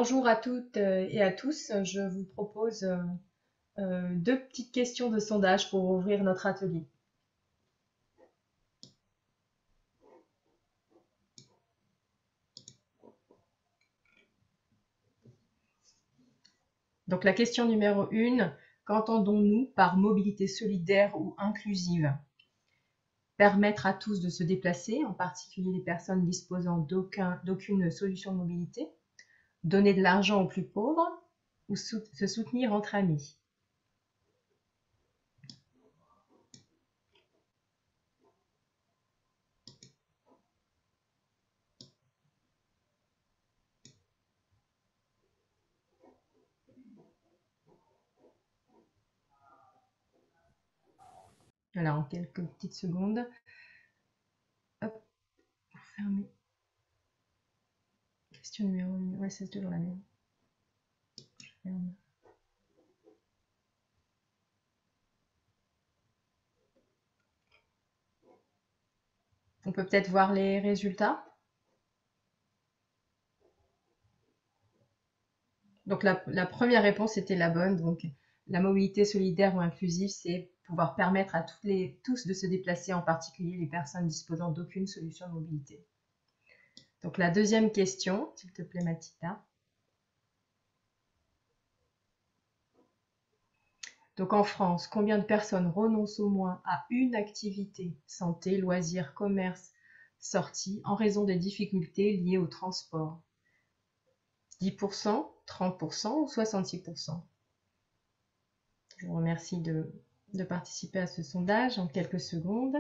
Bonjour à toutes et à tous. Je vous propose deux petites questions de sondage pour ouvrir notre atelier. Donc la question numéro 1, qu'entendons-nous par mobilité solidaire ou inclusive? Permettre à tous de se déplacer, en particulier les personnes disposant d'aucune solution de mobilité, donner de l'argent aux plus pauvres ou se soutenir entre amis. Alors en quelques petites secondes, hop, pour fermer. Question numéro 1, ouais, c'est toujours la même. Je ferme. On peut peut-être voir les résultats. Donc la première réponse était la bonne. Donc la mobilité solidaire ou inclusive, c'est pouvoir permettre à tous de se déplacer, en particulier les personnes disposant d'aucune solution de mobilité. Donc la deuxième question, s'il te plaît Mathilda. Donc en France, combien de personnes renoncent au moins à une activité, santé, loisirs, commerce, sortie, en raison des difficultés liées au transport? 10%, 30% ou 66%? Je vous remercie de participer à ce sondage en quelques secondes.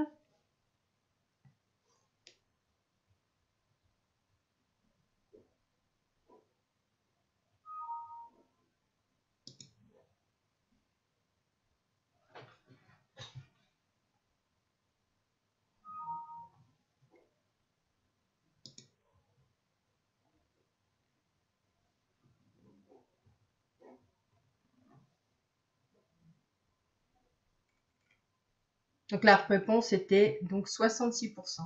Donc la réponse était donc 66%.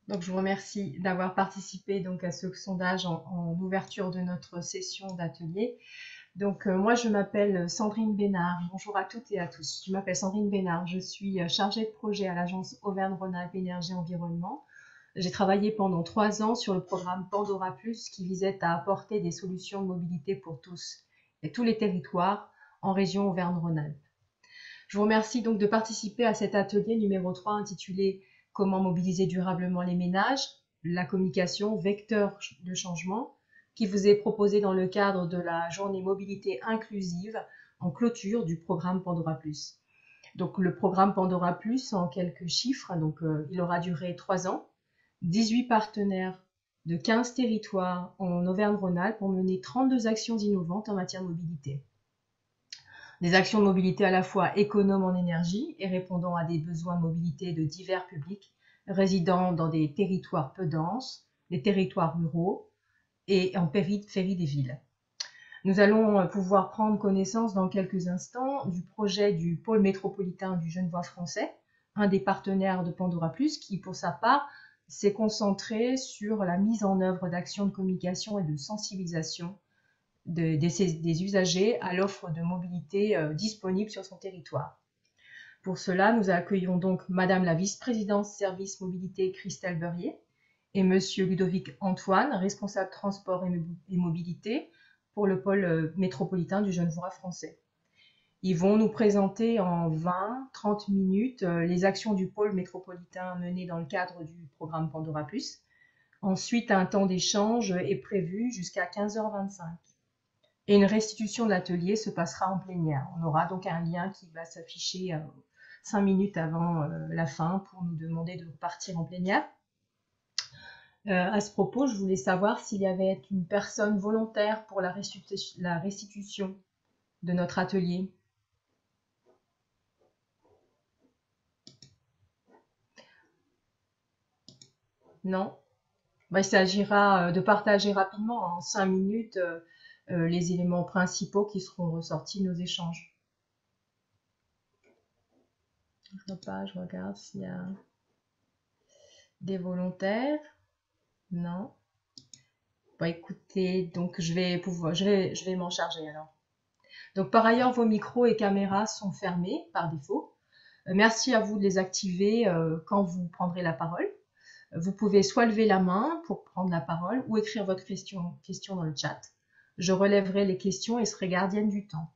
Donc je vous remercie d'avoir participé donc à ce sondage en ouverture de notre session d'atelier. Donc moi je m'appelle Sandrine Bénard. Bonjour à toutes et à tous. Je m'appelle Sandrine Bénard. Je suis chargée de projet à l'agence Auvergne-Rhône-Alpes Énergie Environnement. J'ai travaillé pendant 3 ans sur le programme Pandora Plus qui visait à apporter des solutions de mobilité pour tous et tous les territoires en région Auvergne-Rhône-Alpes. Je vous remercie donc de participer à cet atelier numéro 3 intitulé « Comment mobiliser durablement les ménages, la communication, vecteur de changement » qui vous est proposé dans le cadre de la journée mobilité inclusive en clôture du programme Pandora Plus. Donc le programme Pandora Plus, en quelques chiffres, donc, il aura duré 3 ans, 18 partenaires de 15 territoires en Auvergne-Rhône-Alpes ont mené 32 actions innovantes en matière de mobilité. Des actions de mobilité à la fois économes en énergie et répondant à des besoins de mobilité de divers publics résidant dans des territoires peu denses, des territoires ruraux et en périphérie des villes. Nous allons pouvoir prendre connaissance dans quelques instants du projet du pôle métropolitain du Genevois français, un des partenaires de Pandora Plus, qui pour sa part s'est concentré sur la mise en œuvre d'actions de communication et de sensibilisation des usagers à l'offre de mobilité disponible sur son territoire. Pour cela, nous accueillons donc Madame la vice-présidente service mobilité Christelle Beurier et Monsieur Ludovic Antoine, responsable transport et mobilité pour le pôle métropolitain du Genevois français. Ils vont nous présenter en 20-30 minutes les actions du pôle métropolitain menées dans le cadre du programme Pandora Plus. Ensuite, un temps d'échange est prévu jusqu'à 15h25. Et une restitution de l'atelier se passera en plénière. On aura donc un lien qui va s'afficher 5 minutes avant la fin pour nous demander de repartir en plénière. À ce propos, je voulais savoir s'il y avait une personne volontaire pour la restitution de notre atelier. Non? Il s'agira de partager rapidement en 5 minutes les éléments principaux qui seront ressortis de nos échanges. Je regarde s'il y a des volontaires. Non. Bon, écoutez, donc je vais m'en charger alors. Donc par ailleurs, vos micros et caméras sont fermés par défaut. Merci à vous de les activer quand vous prendrez la parole. Vous pouvez soit lever la main pour prendre la parole ou écrire votre question dans le chat. Je relèverai les questions et serai gardienne du temps.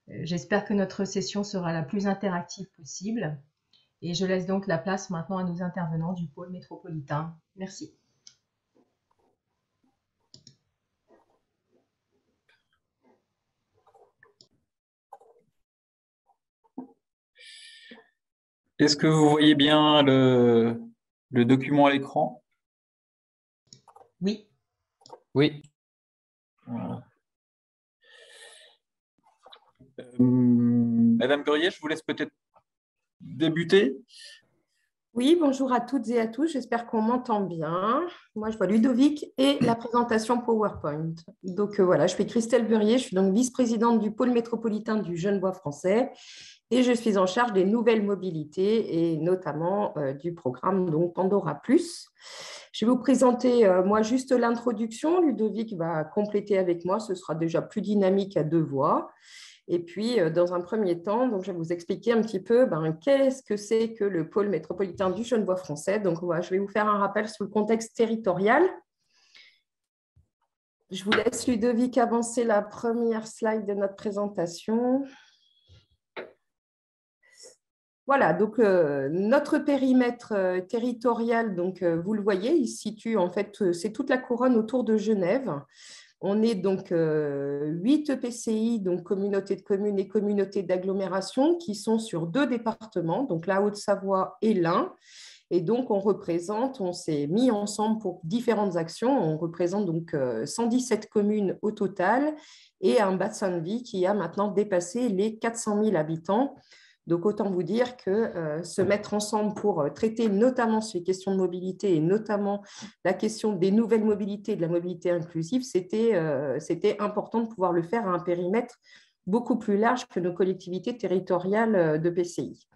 J'espère que notre session sera la plus interactive possible et je laisse donc la place maintenant à nos intervenants du pôle métropolitain. Merci. Est-ce que vous voyez bien le document à l'écran? Oui. Oui. Voilà. Madame Burier, je vous laisse peut-être débuter. Oui, bonjour à toutes et à tous. J'espère qu'on m'entend bien. Moi, je vois Ludovic et la présentation PowerPoint. Donc voilà, je suis Christelle Burier. Je suis donc vice-présidente du pôle métropolitain du Genevois français et je suis en charge des nouvelles mobilités et notamment du programme donc Pandora Plus. Je vais vous présenter moi juste l'introduction. Ludovic va compléter avec moi. Ce sera déjà plus dynamique à deux voix. Et puis, dans un premier temps, donc, je vais vous expliquer un petit peu qu'est-ce que c'est que le pôle métropolitain du Genevois français. Donc, voilà, je vais vous faire un rappel sur le contexte territorial. Je vous laisse, Ludovic, avancer la première slide de notre présentation. Voilà, donc notre périmètre territorial, donc, vous le voyez, il se situe en fait, c'est toute la couronne autour de Genève. On est donc 8 EPCI, donc communautés de communes et communautés d'agglomération, qui sont sur 2 départements, donc la Haute-Savoie et l'Ain. Et donc, on s'est mis ensemble pour différentes actions. On représente donc 117 communes au total et un bassin de vie qui a maintenant dépassé les 400 000 habitants. Donc, autant vous dire que se mettre ensemble pour traiter notamment ces questions de mobilité et notamment la question des nouvelles mobilités, de la mobilité inclusive, c'était important de pouvoir le faire à un périmètre beaucoup plus large que nos collectivités territoriales de PCI.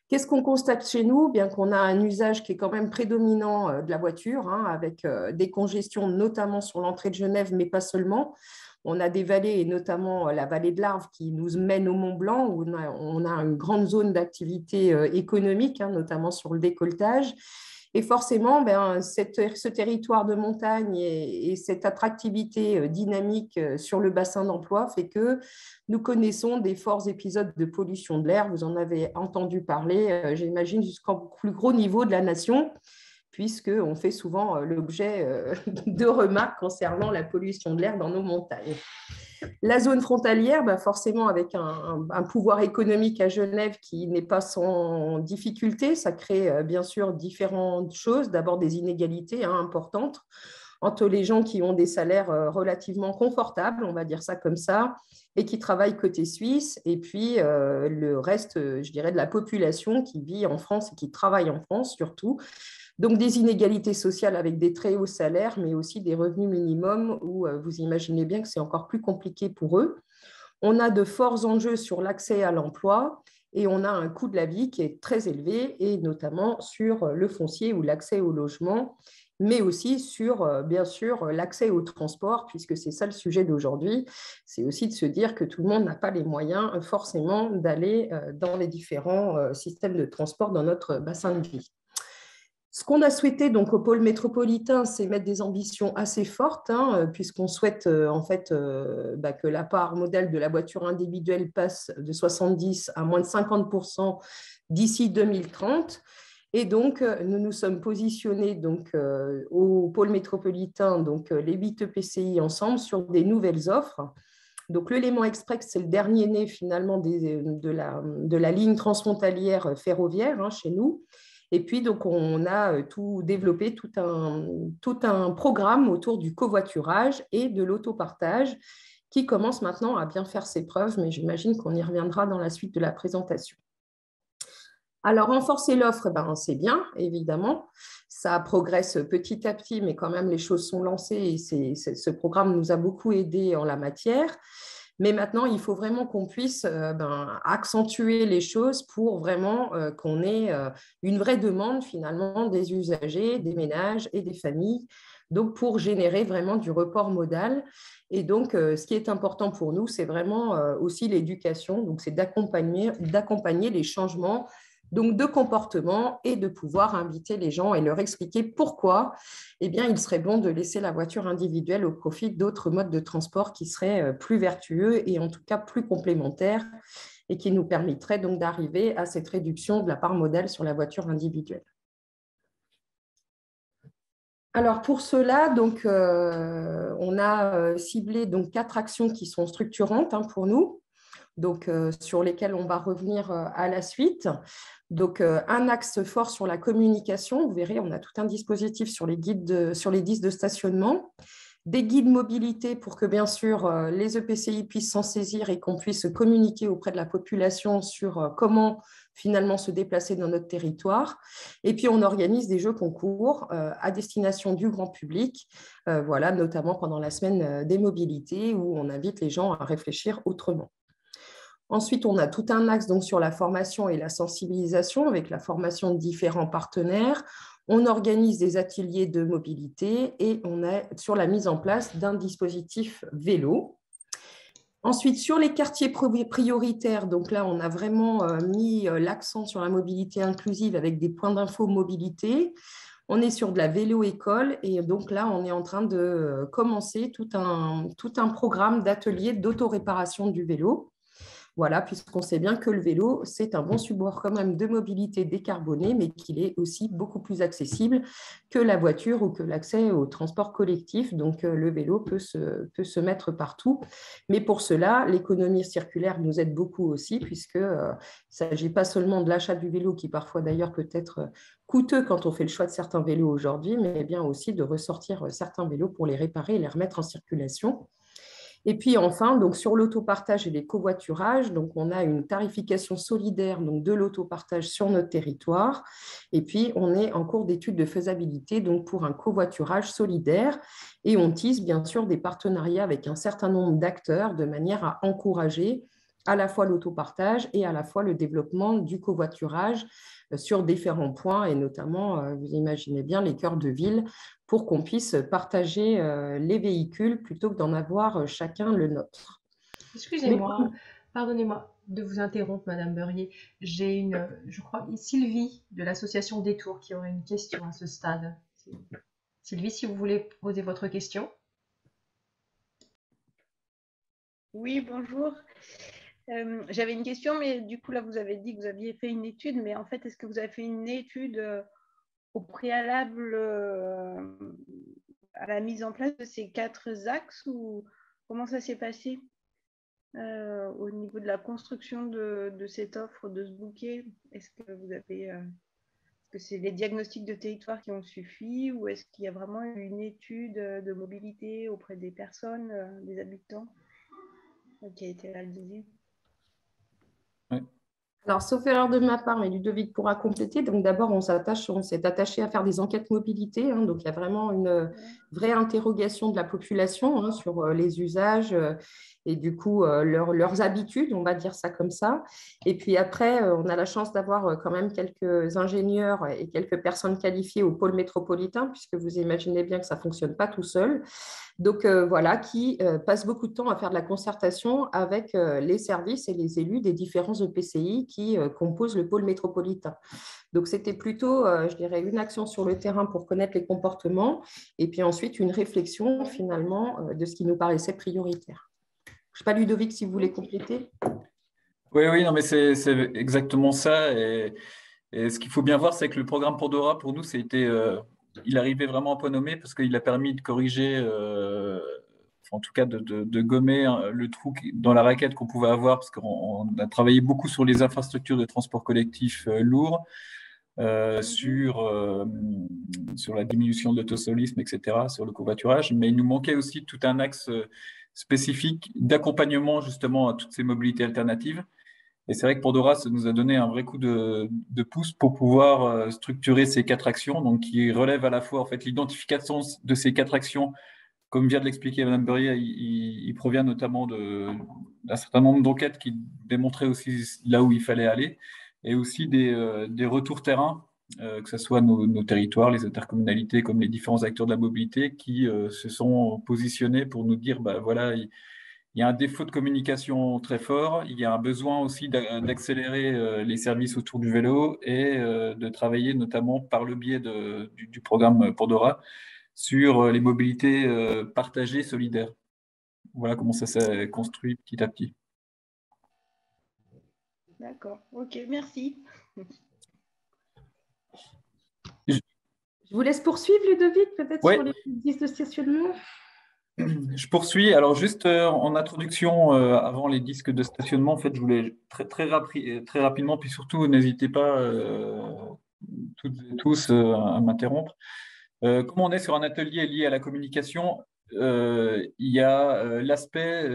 Qu'est-ce qu'on constate chez nous? Bien qu'on a un usage qui est quand même prédominant de la voiture, avec des congestions notamment sur l'entrée de Genève, mais pas seulement. On a des vallées, et notamment la vallée de l'Arve qui nous mène au Mont Blanc, où on a une grande zone d'activité économique, notamment sur le décolletage. Et forcément, ce territoire de montagne et cette attractivité dynamique sur le bassin d'emploi fait que nous connaissons des forts épisodes de pollution de l'air. Vous en avez entendu parler, j'imagine, jusqu'au plus gros niveau de la nation, puisqu'on fait souvent l'objet de remarques concernant la pollution de l'air dans nos montagnes. La zone frontalière, forcément, avec un pouvoir économique à Genève qui n'est pas sans difficulté, ça crée bien sûr différentes choses. D'abord, des inégalités importantes entre les gens qui ont des salaires relativement confortables, on va dire ça comme ça, et qui travaillent côté suisse, et puis le reste, je dirais, de la population qui vit en France et qui travaille en France surtout. Donc, des inégalités sociales avec des très hauts salaires, mais aussi des revenus minimums où vous imaginez bien que c'est encore plus compliqué pour eux. On a de forts enjeux sur l'accès à l'emploi et on a un coût de la vie qui est très élevé, et notamment sur le foncier ou l'accès au logement, mais aussi sur, bien sûr, l'accès au transport, puisque c'est ça le sujet d'aujourd'hui. C'est aussi de se dire que tout le monde n'a pas les moyens forcément d'aller dans les différents systèmes de transport dans notre bassin de vie. Ce qu'on a souhaité donc au pôle métropolitain, c'est mettre des ambitions assez fortes, puisqu'on souhaite en fait que la part modale de la voiture individuelle passe de 70 à moins de 50% d'ici 2030. Et donc, nous nous sommes positionnés donc, au pôle métropolitain, donc les 8 EPCI ensemble, sur des nouvelles offres. Donc, le Léman Express, c'est le dernier né finalement de la ligne transfrontalière ferroviaire chez nous. Et puis, donc, on a tout développé, tout un programme autour du covoiturage et de l'autopartage qui commence maintenant à bien faire ses preuves, mais j'imagine qu'on y reviendra dans la suite de la présentation. Alors, renforcer l'offre, c'est bien, évidemment. Ça progresse petit à petit, mais quand même, les choses sont lancées et ce programme nous a beaucoup aidé en la matière. Mais maintenant, il faut vraiment qu'on puisse accentuer les choses pour vraiment qu'on ait une vraie demande finalement des usagers, des ménages et des familles, donc pour générer vraiment du report modal. Et donc, ce qui est important pour nous, c'est vraiment aussi l'éducation, donc c'est d'accompagner les changements donc de comportement et de pouvoir inviter les gens et leur expliquer pourquoi il serait bon de laisser la voiture individuelle au profit d'autres modes de transport qui seraient plus vertueux et en tout cas plus complémentaires et qui nous permettraient donc d'arriver à cette réduction de la part modale sur la voiture individuelle. Alors pour cela, donc, on a ciblé donc 4 actions qui sont structurantes pour nous, donc, sur lesquelles on va revenir à la suite. Donc, un axe fort sur la communication. Vous verrez, on a tout un dispositif sur les guides, sur les 10 de stationnement, des guides mobilité pour que, bien sûr, les EPCI puissent s'en saisir et qu'on puisse communiquer auprès de la population sur comment finalement se déplacer dans notre territoire. Et puis, on organise des jeux concours à destination du grand public, voilà, notamment pendant la semaine des mobilités où on invite les gens à réfléchir autrement. Ensuite, on a tout un axe donc, sur la formation et la sensibilisation avec la formation de différents partenaires. On organise des ateliers de mobilité et on est sur la mise en place d'un dispositif vélo. Ensuite, sur les quartiers prioritaires, donc là, on a vraiment mis l'accent sur la mobilité inclusive avec des points d'info mobilité. On est sur de la vélo-école et donc là, on est en train de commencer tout un programme d'ateliers d'autoréparation du vélo. Voilà, puisqu'on sait bien que le vélo, c'est un bon support quand même de mobilité décarbonée, mais qu'il est aussi beaucoup plus accessible que la voiture ou que l'accès au transport collectif. Donc, le vélo peut se mettre partout. Mais pour cela, l'économie circulaire nous aide beaucoup aussi, puisqu'il ne s'agit pas seulement de l'achat du vélo, qui parfois d'ailleurs peut être coûteux quand on fait le choix de certains vélos aujourd'hui, mais bien aussi de ressortir certains vélos pour les réparer et les remettre en circulation. Et puis enfin, donc sur l'autopartage et les covoiturages, donc on a une tarification solidaire donc de l'autopartage sur notre territoire. Et puis on est en cours d'étude de faisabilité donc pour un covoiturage solidaire. Et on tisse bien sûr des partenariats avec un certain nombre d'acteurs de manière à encourager à la fois l'autopartage et à la fois le développement du covoiturage sur différents points, et notamment, vous imaginez bien, les cœurs de ville, pour qu'on puisse partager les véhicules plutôt que d'en avoir chacun le nôtre. Excusez-moi, pardonnez-moi de vous interrompre, Madame Beurrier. J'ai je crois, Sylvie de l'association Détour qui aurait une question à ce stade. Sylvie, si vous voulez poser votre question. Oui, bonjour. J'avais une question, mais du coup, là, vous avez dit que vous aviez fait une étude, mais en fait, est-ce que vous avez fait une étude au préalable à la mise en place de ces 4 axes, ou comment ça s'est passé au niveau de la construction de cette offre, de ce bouquet? Est-ce que vous avez, est-ce que c'est les diagnostics de territoire qui ont suffi, ou est-ce qu'il y a vraiment eu une étude de mobilité auprès des personnes, des habitants, qui a été réalisée? Ouais. Alors, sauf erreur de ma part, mais Ludovic pourra compléter. Donc, d'abord, on s'est attaché à faire des enquêtes mobilité. Donc, il y a vraiment une vraie interrogation de la population sur les usages et du coup, leurs habitudes, on va dire ça comme ça. Et puis après, on a la chance d'avoir quand même quelques ingénieurs et quelques personnes qualifiées au pôle métropolitain, puisque vous imaginez bien que ça ne fonctionne pas tout seul. Donc, voilà, qui passe beaucoup de temps à faire de la concertation avec les services et les élus des différents EPCI qui composent le pôle métropolitain. Donc, c'était plutôt, je dirais, une action sur le terrain pour connaître les comportements et puis ensuite une réflexion finalement de ce qui nous paraissait prioritaire. Je ne sais pas, Ludovic, si vous voulez compléter. Oui, non, mais c'est exactement ça. Et ce qu'il faut bien voir, c'est que le programme Pandora, pour nous, il arrivait vraiment à point nommé parce qu'il a permis de corriger, en tout cas de gommer le trou dans la raquette qu'on pouvait avoir, parce qu'on a travaillé beaucoup sur les infrastructures de transport collectif lourd, sur la diminution de l'autosolisme, etc., sur le covoiturage. Mais il nous manquait aussi tout un axe spécifique d'accompagnement justement à toutes ces mobilités alternatives. Et c'est vrai que Pandora, ça nous a donné un vrai coup de pouce pour pouvoir structurer ces 4 actions, donc qui relèvent à la fois en fait l'identification de ces 4 actions comme vient de l'expliquer Mme Beurier, il provient notamment d'un certain nombre d'enquêtes qui démontraient aussi là où il fallait aller, et aussi des retours terrain, que ce soit nos territoires, les intercommunalités, comme les différents acteurs de la mobilité, qui se sont positionnés pour nous dire, bah, voilà, il y a un défaut de communication très fort, il y a un besoin aussi d'accélérer les services autour du vélo et de travailler notamment par le biais du programme Pandora sur les mobilités partagées, solidaires. Voilà comment ça s'est construit petit à petit. D'accord, ok, merci. Je vous laisse poursuivre, Ludovic, peut-être Ouais. sur les disques de stationnement. Je poursuis. Alors, juste en introduction, avant les disques de stationnement, en fait, je voulais très rapidement, puis surtout, n'hésitez pas toutes et tous à m'interrompre. Comme on est sur un atelier lié à la communication, il y a l'aspect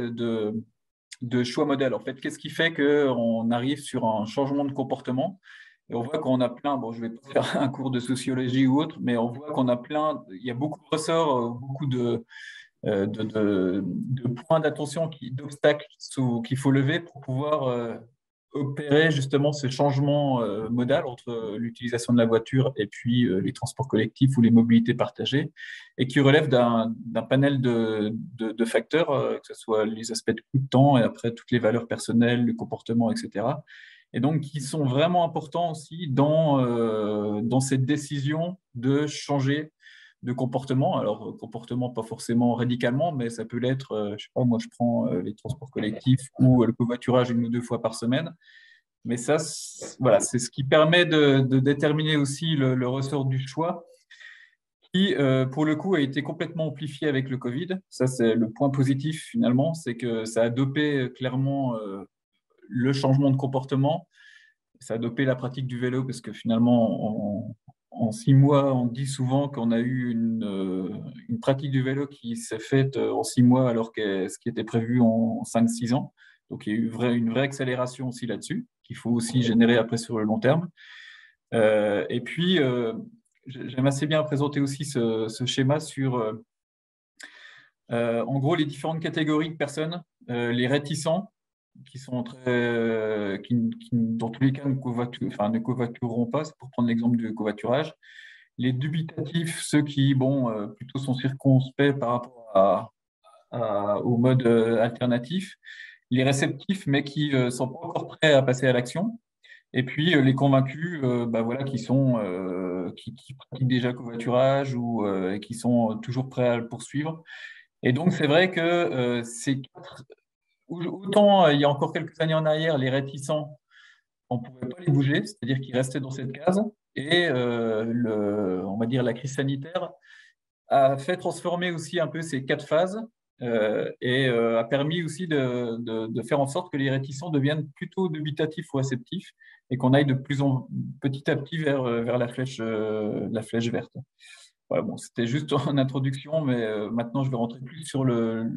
de choix modèle. En fait, qu'est-ce qui fait qu'on arrive sur un changement de comportement? Et on voit qu'on a plein, bon, je vais pas faire un cours de sociologie ou autre, mais on voit qu'on a il y a beaucoup de ressorts, beaucoup de points d'attention, d'obstacles qu'il faut lever pour pouvoir opérer justement ce changement modal entre l'utilisation de la voiture et puis les transports collectifs ou les mobilités partagées, et qui relève d'un panel de facteurs, que ce soit les aspects de coût de temps et après toutes les valeurs personnelles, le comportement, etc. Et donc qui sont vraiment importants aussi dans cette décision de changer de comportement. Alors, comportement pas forcément radicalement, mais ça peut l'être, je sais pas, moi je prends les transports collectifs ou le covoiturage 1 ou 2 fois par semaine. Mais ça, voilà, c'est ce qui permet de déterminer aussi le ressort du choix, qui, pour le coup, a été complètement amplifié avec le Covid. Ça, c'est le point positif finalement, c'est que ça a dopé clairement le changement de comportement. Ça a dopé la pratique du vélo parce que finalement, en 6 mois, on dit souvent qu'on a eu une pratique du vélo qui s'est faite en 6 mois alors que ce qui était prévu en 5-6 ans. Donc, il y a eu une vraie accélération aussi là-dessus, qu'il faut aussi générer après sur le long terme. Et puis, j'aime assez bien présenter aussi ce schéma sur, en gros, les différentes catégories de personnes, les réticents, qui sont qui, dans tous les cas, ne covoitureront pas, c'est pour prendre l'exemple du covoiturage. Les dubitatifs, ceux qui, bon, plutôt sont circonspects par rapport au mode alternatif. Les réceptifs, mais qui ne sont pas encore prêts à passer à l'action. Et puis les convaincus, bah, voilà, qui pratiquent déjà le covoiturage ou qui sont toujours prêts à le poursuivre. Et donc, c'est vrai que autant il y a encore quelques années en arrière, les réticents, on ne pouvait pas les bouger, c'est-à-dire qu'ils restaient dans cette case. Et on va dire la crise sanitaire a fait transformer aussi un peu ces 4 phases et a permis aussi de faire en sorte que les réticents deviennent plutôt dubitatifs ou réceptifs et qu'on aille de petit à petit vers la flèche verte. Voilà, bon, c'était juste en introduction, mais maintenant je vais rentrer plus sur le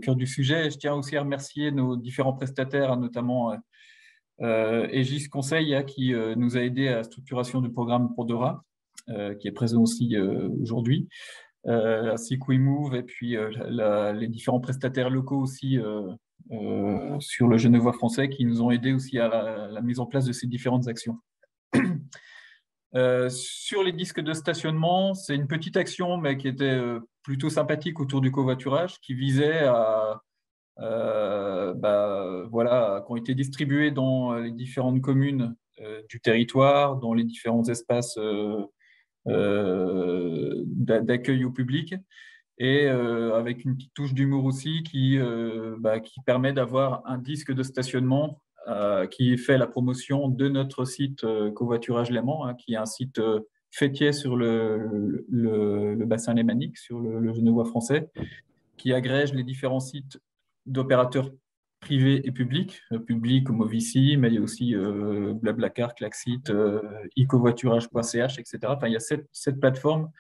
cœur du sujet. Et je tiens aussi à remercier nos différents prestataires, notamment Aegis Conseil, qui nous a aidés à la structuration du programme Pandora, qui est présent aussi aujourd'hui, ainsi que WeMove et puis les différents prestataires locaux aussi sur le Genevois français qui nous ont aidés aussi à la mise en place de ces différentes actions. Sur les disques de stationnement, c'est une petite action, mais qui était plutôt sympathique autour du covoiturage, qui visait voilà, qui ont été distribués dans les différentes communes du territoire, dans les différents espaces d'accueil au public, et avec une petite touche d'humour aussi qui permet d'avoir un disque de stationnement qui fait la promotion de notre site Covoiturage Léman, qui est un site fêtier sur le bassin lémanique, sur le Genevois français, qui agrège les différents sites d'opérateurs privés et publics, comme Ovici, mais il y a aussi Blablacar, Klaxit, ecovoiturage.ch, etc. Enfin, il y a 7 plateformes,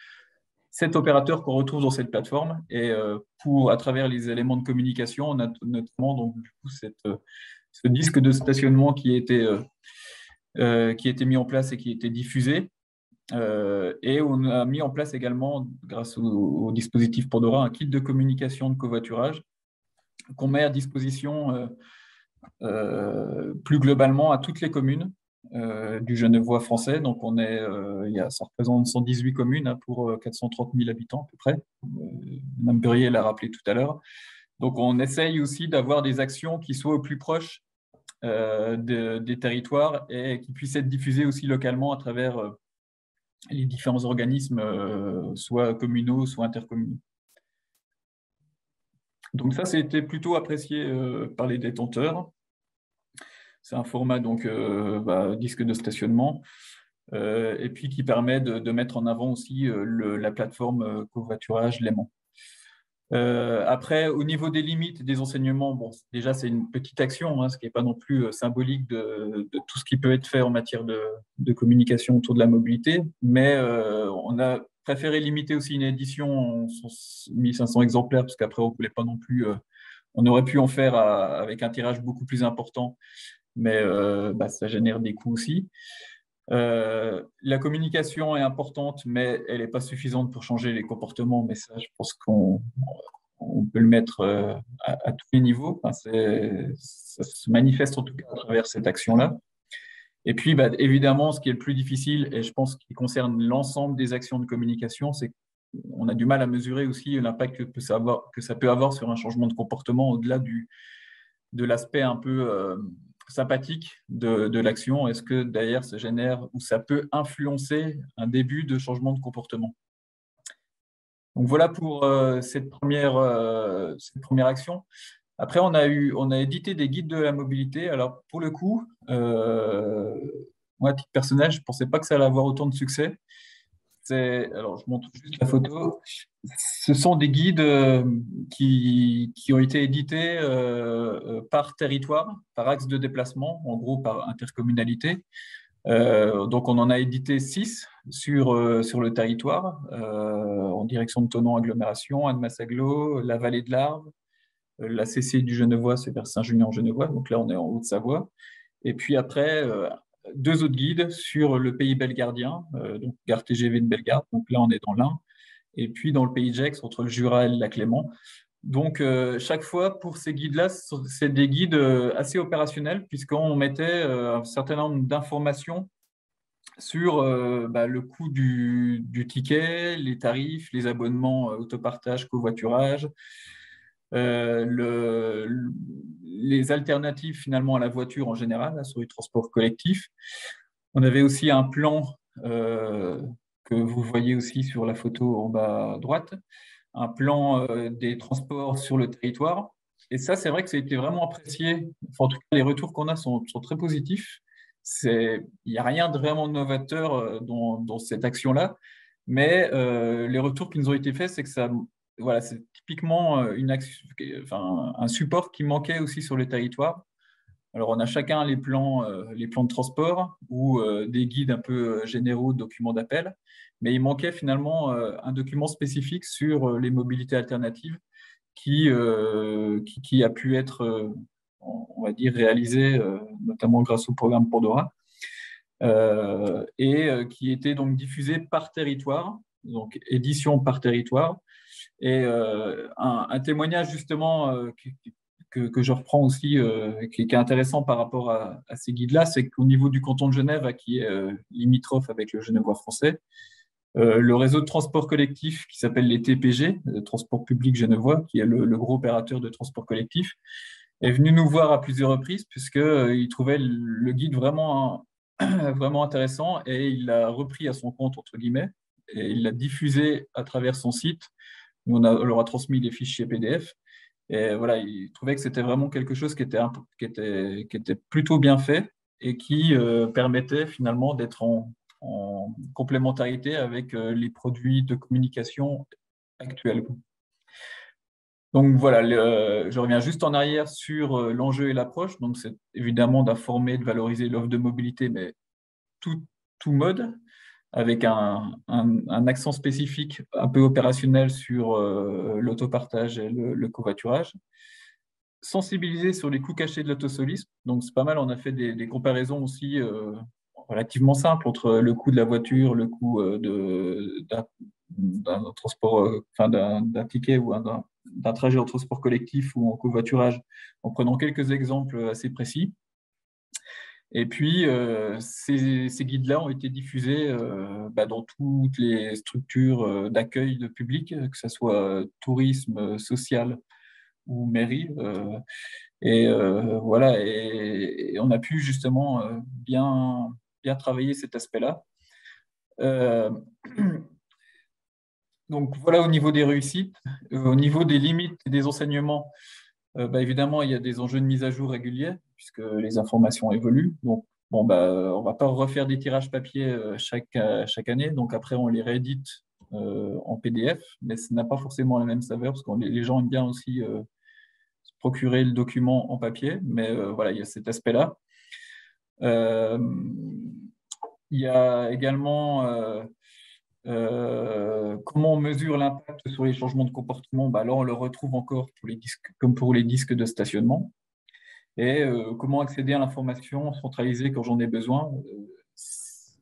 7 opérateurs qu'on retrouve dans cette plateforme. Et à travers les éléments de communication, on a notamment donc, du coup, ce disque de stationnement qui a été mis en place et qui a été diffusé. Et on a mis en place également, grâce au dispositif Pandora, un kit de communication de covoiturage qu'on met à disposition plus globalement à toutes les communes du Genevois français. Donc, ça représente 118 communes pour 430 000 habitants à peu près. Mme Burier l'a rappelé tout à l'heure. Donc, on essaye aussi d'avoir des actions qui soient au plus proche des territoires et qui puissent être diffusées aussi localement à travers les différents organismes, soit communaux, soit intercommunaux. Donc ça, c'était plutôt apprécié par les détenteurs. C'est un format donc disque de stationnement et puis qui permet de mettre en avant aussi la plateforme covoiturage Léman. Après, au niveau des limites des enseignements, bon, déjà c'est une petite action, hein, ce qui n'est pas non plus symbolique de tout ce qui peut être fait en matière de communication autour de la mobilité, mais on a préféré limiter aussi une édition en 1500 exemplaires, parce qu'après on ne voulait pas non plus, on aurait pu en faire avec un tirage beaucoup plus important, mais ça génère des coûts aussi. La communication est importante, mais elle n'est pas suffisante pour changer les comportements. Mais ça, je pense qu'on peut le mettre à tous les niveaux. Enfin, ça se manifeste en tout cas à travers cette action-là. Et puis, évidemment, ce qui est le plus difficile, et je pense qui concerne l'ensemble des actions de communication, c'est qu'on a du mal à mesurer aussi l'impact que ça peut avoir sur un changement de comportement au-delà de l'aspect un peu sympathique de l'action. Est-ce que derrière ça génère ou ça peut influencer un début de changement de comportement? Donc voilà pour cette première action. Après, on a édité des guides de la mobilité. Alors pour le coup, moi à titre personnel, je ne pensais pas que ça allait avoir autant de succès. Alors, je montre juste la photo. Ce sont des guides qui ont été édités par territoire, par axe de déplacement, en gros par intercommunalité. Donc, on en a édité 6 sur le territoire, en direction de Thonon agglomération, Annemasse-Agglo, la vallée de l'Arve, la CC du Genevois, c'est vers Saint-Julien-en-Genevois. Donc là, on est en Haute-Savoie. Et puis après, 2 autres guides sur le pays belgardien, donc gare TGV de Bellegarde, donc là on est dans l'Ain, et puis dans le pays de Gex, entre le Jura et le lac Léman. Donc chaque fois pour ces guides-là, c'est des guides assez opérationnels, puisqu'on mettait un certain nombre d'informations sur le coût du ticket, les tarifs, les abonnements autopartage, covoiturage, les alternatives finalement à la voiture en général, sur les transports collectifs. On avait aussi un plan que vous voyez aussi sur la photo en bas à droite, un plan des transports sur le territoire. Et ça, c'est vrai que ça a été vraiment apprécié. Enfin, en tout cas, les retours qu'on a sont très positifs. Il n'y a rien de vraiment novateur dans cette action-là, mais les retours qui nous ont été faits, c'est que voilà, c'est typiquement un support qui manquait aussi sur le territoire. Alors, on a chacun les plans de transport ou des guides un peu généraux, documents d'appel, mais il manquait finalement un document spécifique sur les mobilités alternatives qui a pu être, on va dire, réalisé notamment grâce au programme Pandora et qui était donc diffusé par territoire, donc édition par territoire. Et un témoignage justement que je reprends aussi, qui est intéressant par rapport à ces guides-là, c'est qu'au niveau du canton de Genève, qui est limitrophe avec le Genevois français, le réseau de transport collectif qui s'appelle les TPG, le Transport Public Genevois, qui est le gros opérateur de transport collectif, est venu nous voir à plusieurs reprises puisqu'il trouvait le guide vraiment, vraiment intéressant et il l'a repris à son compte, entre guillemets, et il l'a diffusé à travers son site. Nous, on leur a transmis les fichiers PDF. Et voilà, il trouvait que c'était vraiment quelque chose qui était plutôt bien fait et qui permettait finalement d'être en complémentarité avec les produits de communication actuels. Donc voilà, je reviens juste en arrière sur l'enjeu et l'approche. Donc c'est évidemment d'informer, de valoriser l'offre de mobilité, mais tout mode, avec un accent spécifique un peu opérationnel sur l'autopartage et le covoiturage. Sensibiliser sur les coûts cachés de l'autosolisme. Donc, c'est pas mal, on a fait des comparaisons aussi relativement simple entre le coût de la voiture, le coût d'un transport, enfin d'un ticket ou d'un trajet en transport collectif ou en covoiturage, en prenant quelques exemples assez précis. Et puis, ces guides-là ont été diffusés dans toutes les structures d'accueil de public, que ce soit tourisme, social ou mairie. Voilà, et on a pu justement bien travailler cet aspect-là. Donc voilà au niveau des réussites. Au niveau des limites et des enseignements, évidemment, il y a des enjeux de mise à jour réguliers puisque les informations évoluent. Donc, bon, on ne va pas refaire des tirages papier chaque année. Donc après, on les réédite en PDF, mais ça n'a pas forcément la même saveur parce que les gens aiment bien aussi se procurer le document en papier. Mais voilà, il y a cet aspect-là. Il y a également comment on mesure l'impact sur les changements de comportement. Là, on le retrouve encore pour les disques, comme pour les disques de stationnement. Et comment accéder à l'information centralisée quand j'en ai besoin.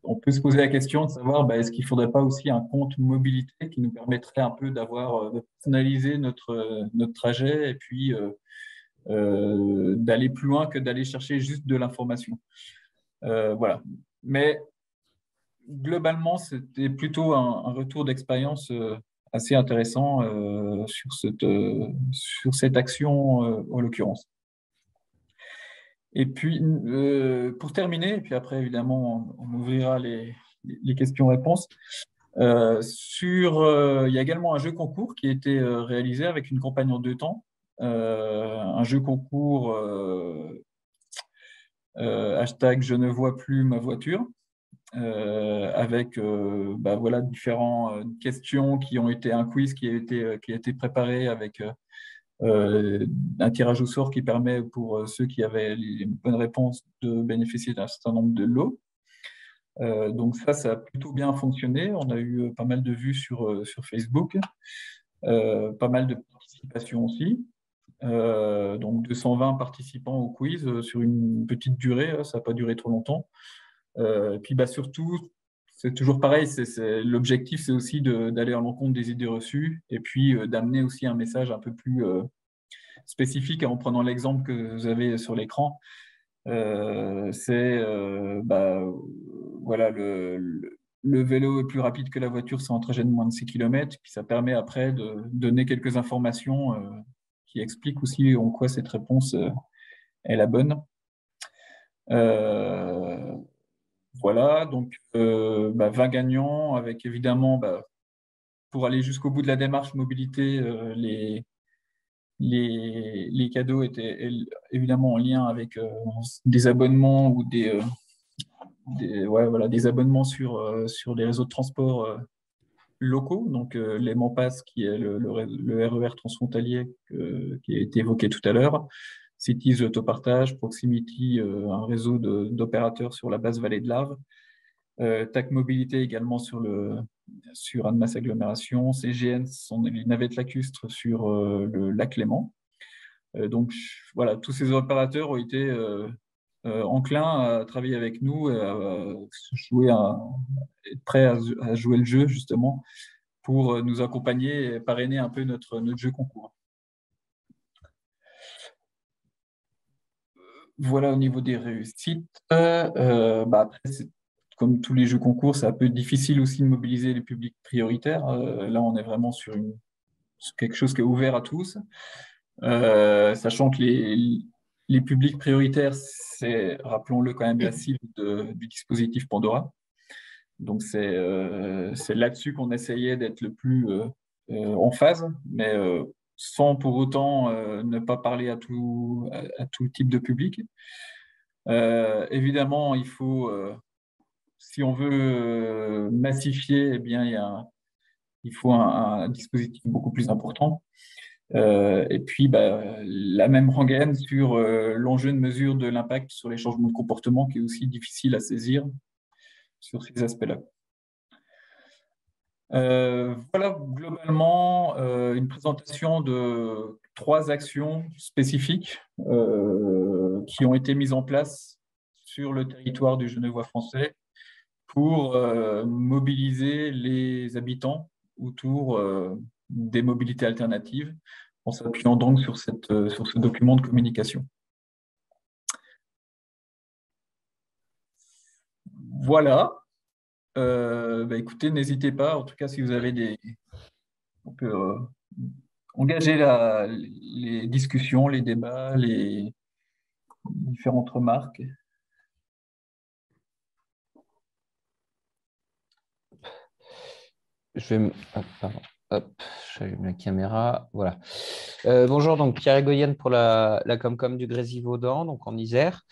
On peut se poser la question de savoir est-ce qu'il ne faudrait pas aussi un compte mobilité qui nous permettrait un peu de personnaliser notre trajet et puis d'aller plus loin que d'aller chercher juste de l'information. Voilà. Mais globalement, c'était plutôt un retour d'expérience assez intéressant sur cette action en l'occurrence. Et puis, pour terminer, et puis après, évidemment, on ouvrira les questions-réponses. Il y a également un jeu concours qui a été réalisé avec une campagne en 2 temps. Un jeu concours hashtag je ne vois plus ma voiture. Avec voilà, différentes questions qui ont été un quiz qui a été préparé avec un tirage au sort qui permet pour ceux qui avaient les bonnes réponses de bénéficier d'un certain nombre de lots. Donc ça a plutôt bien fonctionné. On a eu pas mal de vues sur Facebook, pas mal de participation aussi. Donc 220 participants au quiz sur une petite durée, ça n'a pas duré trop longtemps. Et puis surtout, c'est toujours pareil, l'objectif c'est aussi d'aller à l'encontre des idées reçues et puis d'amener aussi un message un peu plus spécifique en prenant l'exemple que vous avez sur l'écran. Voilà, le vélo est plus rapide que la voiture, c'est un trajet de moins de 6 km, puis ça permet après de donner quelques informations qui expliquent aussi en quoi cette réponse est la bonne. Voilà, donc 20 gagnants avec évidemment, pour aller jusqu'au bout de la démarche mobilité, les cadeaux étaient évidemment en lien avec des abonnements ou des abonnements sur les réseaux de transport locaux, donc les Montpass qui est le RER transfrontalier qui a été évoqué tout à l'heure, Cities Autopartage, Proximity, un réseau d'opérateurs sur la basse vallée de l'Arve, TAC Mobilité également sur Annemasse Agglomération, CGN, ce sont les navettes lacustres sur le lac Léman. Donc voilà, tous ces opérateurs ont été enclins à travailler avec nous, être prêts à jouer le jeu justement pour nous accompagner et parrainer un peu notre jeu concours. Voilà au niveau des réussites. Après, comme tous les jeux concours, c'est un peu difficile aussi de mobiliser les publics prioritaires. Là, on est vraiment sur quelque chose qui est ouvert à tous. Sachant que les publics prioritaires, c'est, rappelons-le quand même, la cible du dispositif Pandora. Donc, c'est là-dessus qu'on essayait d'être le plus en phase, mais sans pour autant ne pas parler à tout type de public. Évidemment, il faut, si on veut massifier, eh bien, il faut un dispositif beaucoup plus important. Et puis, la même rengaine sur l'enjeu de mesure de l'impact sur les changements de comportement qui est aussi difficile à saisir sur ces aspects-là. Voilà globalement une présentation de 3 actions spécifiques qui ont été mises en place sur le territoire du Genevois français pour mobiliser les habitants autour des mobilités alternatives en s'appuyant donc sur ce document de communication. Voilà. Écoutez, n'hésitez pas, en tout cas, si vous avez on peut engager les discussions, les débats, les différentes remarques. J'allume la caméra. Voilà. Bonjour, donc Pierre Egoyen pour la Comcom du Grésivaudan, donc en Isère.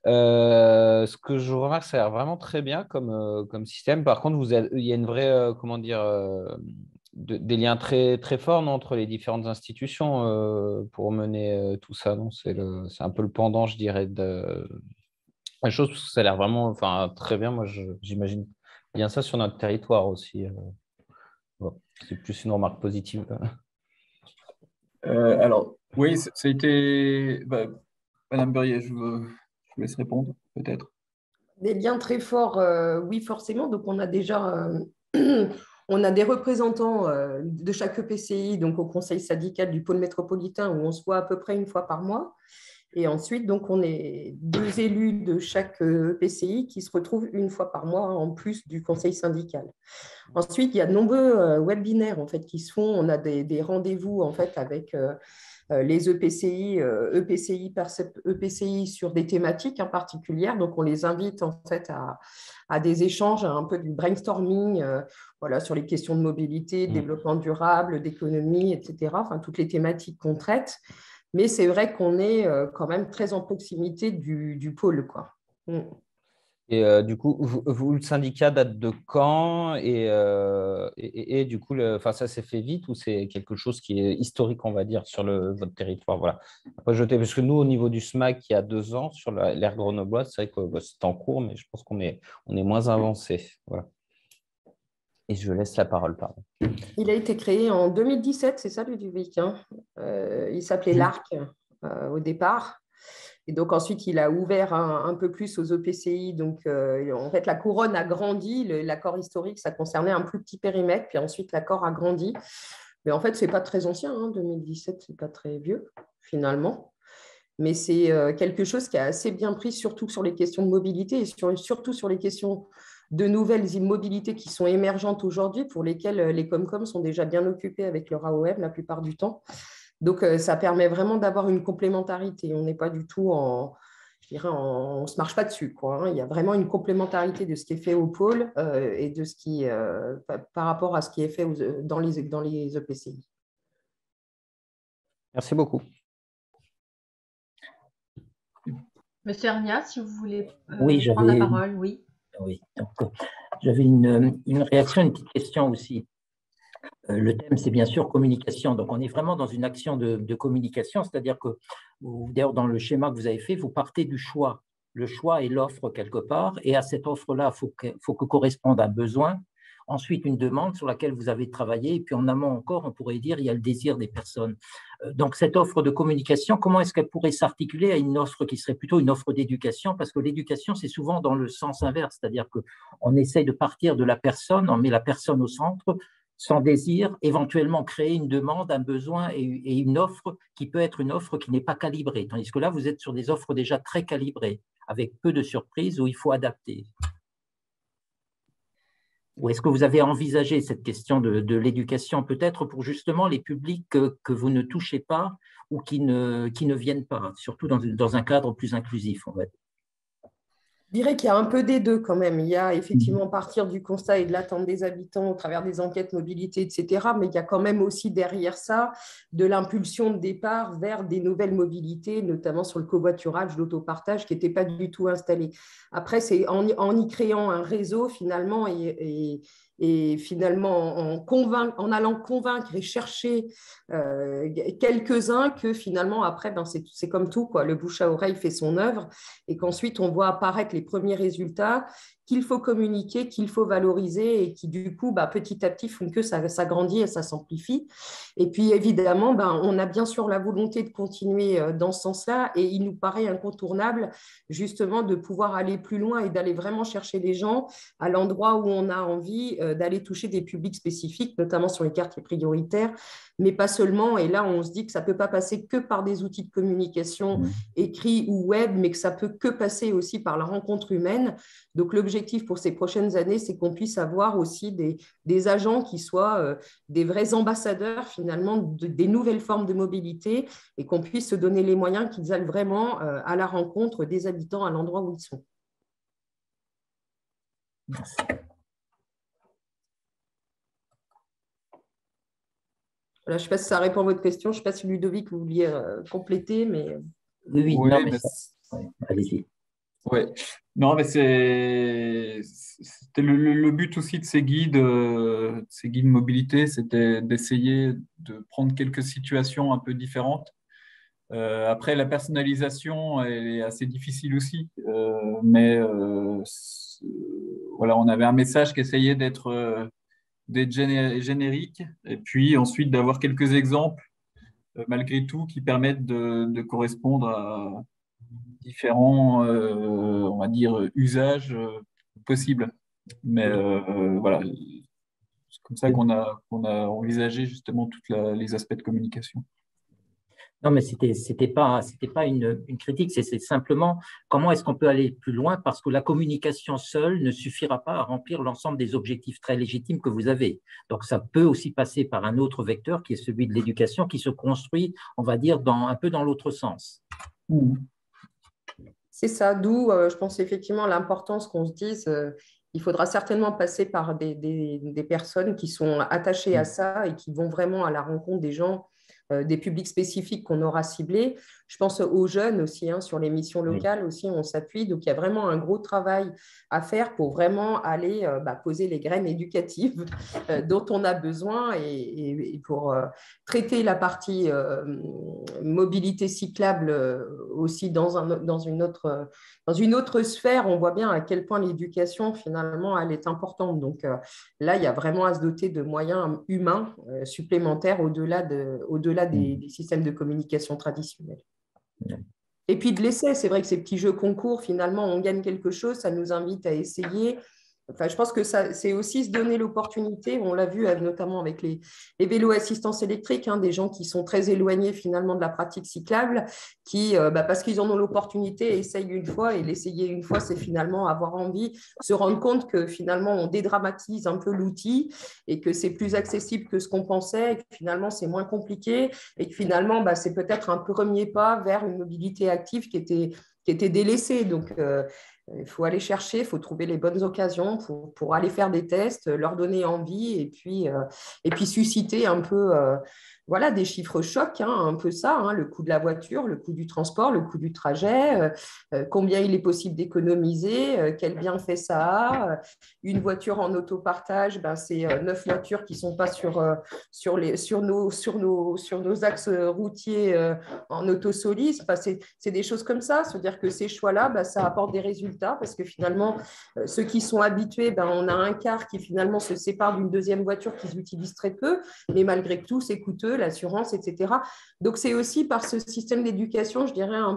Ce que je remarque, ça a l'air vraiment très bien comme système. Par contre, il y a une vraie, comment dire, des liens très, très forts entre les différentes institutions pour mener tout ça. C'est un peu le pendant, je dirais, de la chose, parce que ça a l'air vraiment très bien. Moi, j'imagine bien ça sur notre territoire aussi. Bon, c'est plus une remarque positive. Alors, oui, ça a été… Madame Berrier, je vous laisse répondre, peut-être. Des liens très forts, oui, forcément. Donc, on a déjà on a des représentants de chaque EPCI, donc au conseil syndical du pôle métropolitain, où on se voit à peu près une fois par mois. Et ensuite, donc, on est 2 élus de chaque EPCI qui se retrouvent une fois par mois en plus du conseil syndical. Ensuite, il y a de nombreux webinaires en fait, qui se font. On a des rendez-vous en fait, avec les EPCI, EPCI par EPCI sur des thématiques particulières. Donc, on les invite en fait, à des échanges, à un peu du brainstorming voilà, sur les questions de mobilité, de développement durable, d'économie, etc. Enfin, toutes les thématiques qu'on traite. Mais c'est vrai qu'on est quand même très en proximité du pôle, quoi. Et du coup, vous, le syndicat date de quand et du coup, ça s'est fait vite ou c'est quelque chose qui est historique, on va dire, sur votre territoire? Voilà. Après, parce que nous, au niveau du SMAC, il y a 2 ans, sur l'aire grenobloise, c'est vrai que c'est en cours, mais je pense qu'on est moins avancé. Voilà. Et je laisse la parole, pardon. Il a été créé en 2017, c'est ça, Ludovic, hein. Il s'appelait l'ARC au départ. Et donc, ensuite, il a ouvert un peu plus aux EPCI. Donc, en fait, la couronne a grandi. L'accord historique, ça concernait un plus petit périmètre. Puis ensuite, l'accord a grandi. Mais en fait, ce n'est pas très ancien. 2017, ce n'est pas très vieux, finalement. Mais c'est quelque chose qui a assez bien pris, surtout sur les questions de mobilité et surtout sur les questions de nouvelles immobilités qui sont émergentes aujourd'hui, pour lesquelles les Comcom sont déjà bien occupés avec leur AOM la plupart du temps. Donc, ça permet vraiment d'avoir une complémentarité. On n'est pas du tout on ne se marche pas dessus, quoi. Il y a vraiment une complémentarité de ce qui est fait au pôle et de ce qui, par rapport à ce qui est fait dans les EPCI. Merci beaucoup. Monsieur Arnia, si vous voulez oui, prendre la parole, oui. Oui, donc j'avais une réaction, une petite question aussi. Le thème, c'est bien sûr communication. Donc, on est vraiment dans une action de communication, c'est-à-dire que, d'ailleurs, dans le schéma que vous avez fait, vous partez du choix. Le choix est l'offre quelque part, et à cette offre-là, il faut que corresponde un besoin. Ensuite, une demande sur laquelle vous avez travaillé, et puis en amont encore, on pourrait dire, il y a le désir des personnes. Donc, cette offre de communication, comment est-ce qu'elle pourrait s'articuler à une offre qui serait plutôt une offre d'éducation? Parce que l'éducation, c'est souvent dans le sens inverse, c'est-à-dire qu'on essaye de partir de la personne, on met la personne au centre, son désir, éventuellement créer une demande, un besoin et une offre qui peut être une offre qui n'est pas calibrée. Tandis que là, vous êtes sur des offres déjà très calibrées, avec peu de surprises où il faut adapter. Ou est-ce que vous avez envisagé cette question de l'éducation, peut-être pour justement les publics que vous ne touchez pas ou qui ne viennent pas, surtout dans un cadre plus inclusif, en fait? Je dirais qu'il y a un peu des deux quand même. Il y a effectivement partir du constat et de l'attente des habitants au travers des enquêtes mobilité, etc. Mais il y a quand même aussi derrière ça de l'impulsion de départ vers des nouvelles mobilités, notamment sur le covoiturage, l'autopartage qui n'était pas du tout installé. Après, c'est en y créant un réseau finalement et finalement en allant convaincre et chercher quelques-uns que finalement après, c'est comme tout, quoi. Le bouche à oreille fait son œuvre et qu'ensuite on voit apparaître les premiers résultats qu'il faut communiquer, qu'il faut valoriser et qui, du coup, petit à petit, font que ça grandit et ça s'amplifie. Et puis, évidemment, on a bien sûr la volonté de continuer dans ce sens-là et il nous paraît incontournable, justement, de pouvoir aller plus loin et d'aller vraiment chercher les gens à l'endroit où on a envie d'aller toucher des publics spécifiques, notamment sur les quartiers prioritaires, mais pas seulement. Et là, on se dit que ça ne peut pas passer que par des outils de communication écrits ou web, mais que ça peut que passer aussi par la rencontre humaine. Donc, l'objectif pour ces prochaines années, c'est qu'on puisse avoir aussi des agents qui soient des vrais ambassadeurs, finalement, des nouvelles formes de mobilité et qu'on puisse se donner les moyens qu'ils aillent vraiment à la rencontre des habitants à l'endroit où ils sont. Merci. Voilà, je ne sais pas si ça répond à votre question. Je ne sais pas si Ludovic, vous vouliez compléter, mais… Oui, Oui, non, mais mais allez-y. ouais. Non, mais c'était le but aussi de ces guides mobilité, c'était d'essayer de prendre quelques situations un peu différentes. Après, la personnalisation, elle est assez difficile aussi, mais voilà, on avait un message qui essayait d'être générique, et puis ensuite d'avoir quelques exemples, malgré tout, qui permettent de correspondre à différents, on va dire, usages possibles. Mais voilà, c'est comme ça qu'on a envisagé justement tous les aspects de communication. Non, mais c'était pas une critique, c'est simplement comment est-ce qu'on peut aller plus loin parce que la communication seule ne suffira pas à remplir l'ensemble des objectifs très légitimes que vous avez. Donc, ça peut aussi passer par un autre vecteur qui est celui de l'éducation qui se construit, on va dire, un peu dans l'autre sens. C'est ça, d'où je pense effectivement l'importance qu'on se dise il faudra certainement passer par des personnes qui sont attachées à ça et qui vont vraiment à la rencontre des gens, des publics spécifiques qu'on aura ciblés. Je pense aux jeunes aussi, sur les missions locales aussi, on s'appuie. Donc, il y a vraiment un gros travail à faire pour vraiment aller poser les graines éducatives dont on a besoin et pour traiter la partie mobilité cyclable aussi dans une autre sphère. On voit bien à quel point l'éducation, finalement, elle est importante. Donc, là, il y a vraiment à se doter de moyens humains supplémentaires au-delà des systèmes de communication traditionnels. Et puis de l'essai, c'est vrai que ces petits jeux concours, finalement, on gagne quelque chose, ça nous invite à essayer. Enfin, je pense que c'est aussi se donner l'opportunité, on l'a vu notamment avec les vélos assistance électrique, des gens qui sont très éloignés finalement de la pratique cyclable, qui, parce qu'ils en ont l'opportunité, essayent une fois, et l'essayer une fois, c'est finalement avoir envie, se rendre compte que finalement on dédramatise un peu l'outil et que c'est plus accessible que ce qu'on pensait, et que finalement c'est moins compliqué, et que finalement c'est peut-être un premier pas vers une mobilité active qui était délaissée. Donc, il faut aller chercher, il faut trouver les bonnes occasions pour aller faire des tests, leur donner envie et puis susciter un peu des chiffres chocs, un peu ça, le coût de la voiture, le coût du transport, le coût du trajet, combien il est possible d'économiser, quel bienfait ça a. Une voiture en autopartage, c'est 9 voitures qui ne sont pas sur nos axes routiers en autosolise. C'est des choses comme ça, c'est-à-dire que ces choix-là, ça apporte des résultats parce que finalement, ceux qui sont habitués, on a un quart qui finalement se sépare d'une deuxième voiture qu'ils utilisent très peu, mais malgré tout, c'est coûteux, l'assurance, etc. Donc, c'est aussi par ce système d'éducation, je dirais, un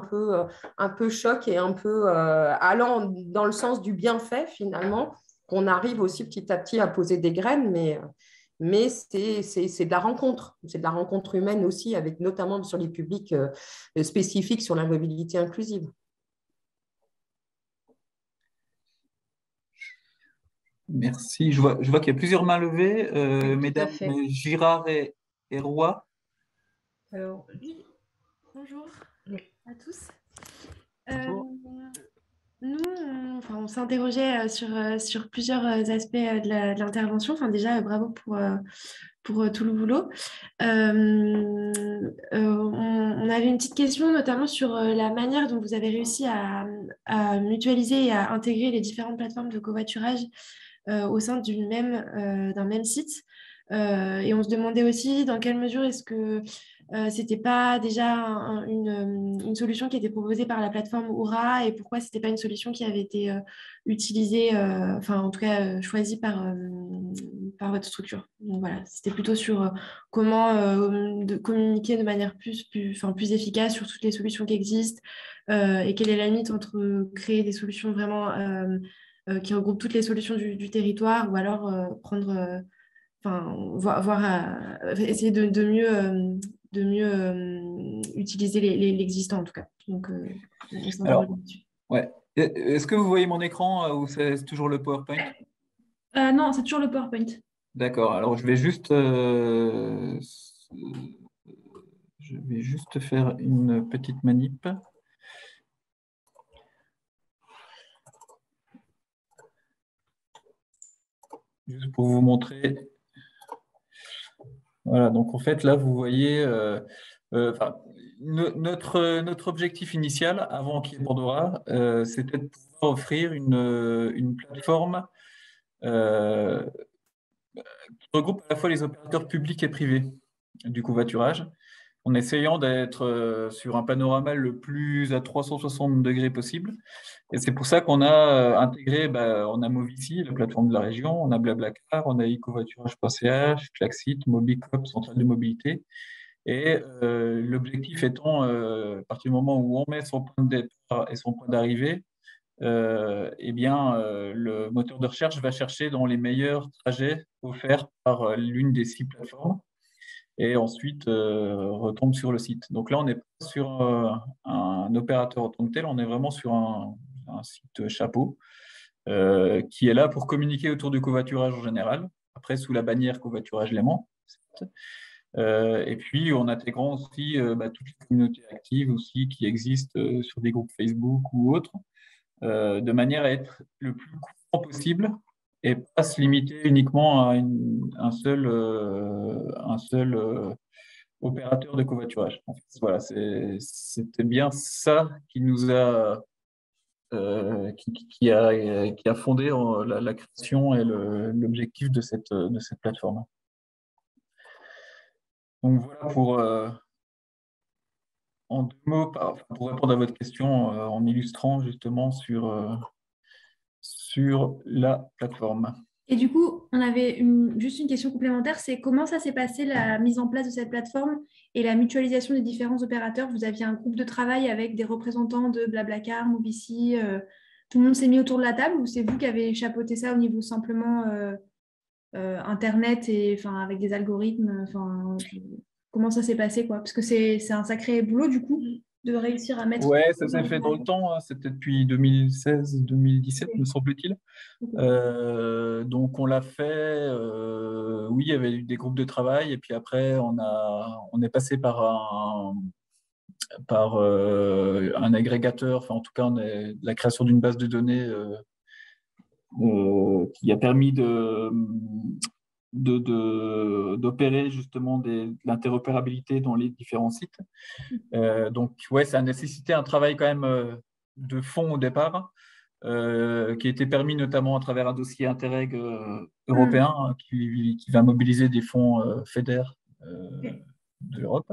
peu choc et un peu allant dans le sens du bienfait finalement, qu'on arrive aussi petit à petit à poser des graines, mais c'est de la rencontre. C'est de la rencontre humaine aussi, avec notamment sur les publics spécifiques sur la mobilité inclusive. Merci. Je vois qu'il y a plusieurs mains levées. Mesdames Girard et Roy. Alors, oui, bonjour à tous. Nous, on s'interrogeait sur plusieurs aspects de l'intervention. Enfin, déjà, bravo pour tout le boulot. On avait une petite question, notamment sur la manière dont vous avez réussi à mutualiser et à intégrer les différentes plateformes de covoiturage au sein d'un même site. Et on se demandait aussi dans quelle mesure est-ce que ce n'était pas déjà une solution qui était proposée par la plateforme Oura et pourquoi ce n'était pas une solution qui avait été utilisée, enfin en tout cas choisie par votre structure. Donc voilà, c'était plutôt sur comment de communiquer de manière plus efficace sur toutes les solutions qui existent et quelle est la limite entre créer des solutions vraiment qui regroupent toutes les solutions du territoire ou alors essayer de mieux utiliser l'existant en tout cas. Donc, on s'interroge Alors, là-dessus. ouais. Est-ce que vous voyez mon écran ou c'est toujours le PowerPoint? Non, c'est toujours le PowerPoint. D'accord. Alors, je vais juste faire une petite manip. Juste pour vous montrer. Voilà, donc en fait, là, vous voyez, notre objectif initial, avant qu'il y ait Pandora, c'était de pouvoir offrir une plateforme qui regroupe à la fois les opérateurs publics et privés du covoiturage, en essayant d'être sur un panorama le plus à 360 degrés possible. Et c'est pour ça qu'on a intégré, on a Movici, la plateforme de la région, on a Blablacar, on a ecovoiturage.ch, Klaxit, Mobicop, centrale de mobilité. Et l'objectif étant, à partir du moment où on met son point de départ et son point d'arrivée, le moteur de recherche va chercher dans les meilleurs trajets offerts par l'une des 6 plateformes et ensuite retombe sur le site. Donc là, on n'est pas sur un opérateur en tant que tel, on est vraiment sur un site chapeau qui est là pour communiquer autour du covoiturage en général, après sous la bannière Covoiturage Léman. Et puis en intégrant aussi toutes les communautés actives aussi qui existent sur des groupes Facebook ou autres, de manière à être le plus courant possible et pas se limiter uniquement à un seul opérateur de covoiturage. En fait, voilà, c'était bien ça qui nous a qui a fondé la création et l'objectif de cette plateforme. Donc voilà en 2 mots, pour répondre à votre question, en illustrant justement sur la plateforme. Et du coup, on avait juste une question complémentaire, c'est comment ça s'est passé la mise en place de cette plateforme et la mutualisation des différents opérateurs? Vous aviez un groupe de travail avec des représentants de Blablacar, Movici, tout le monde s'est mis autour de la table ou c'est vous qui avez chapeauté ça au niveau simplement Internet et avec des algorithmes comment ça s'est passé quoi? Parce que c'est un sacré boulot du coup de réussir à mettre. Ouais, ça s'est fait dans le temps, hein. C'était depuis 2016-2017, me semble-t-il. Donc on l'a fait, oui, il y avait eu des groupes de travail, et puis après on est passé par un agrégateur, enfin en tout cas la création d'une base de données qui a permis d'opérer justement de l'interopérabilité dans les différents sites. Donc, ouais, ça a nécessité un travail quand même de fond au départ, qui a été permis notamment à travers un dossier Interreg européen qui va mobiliser des fonds FEDER de l'Europe.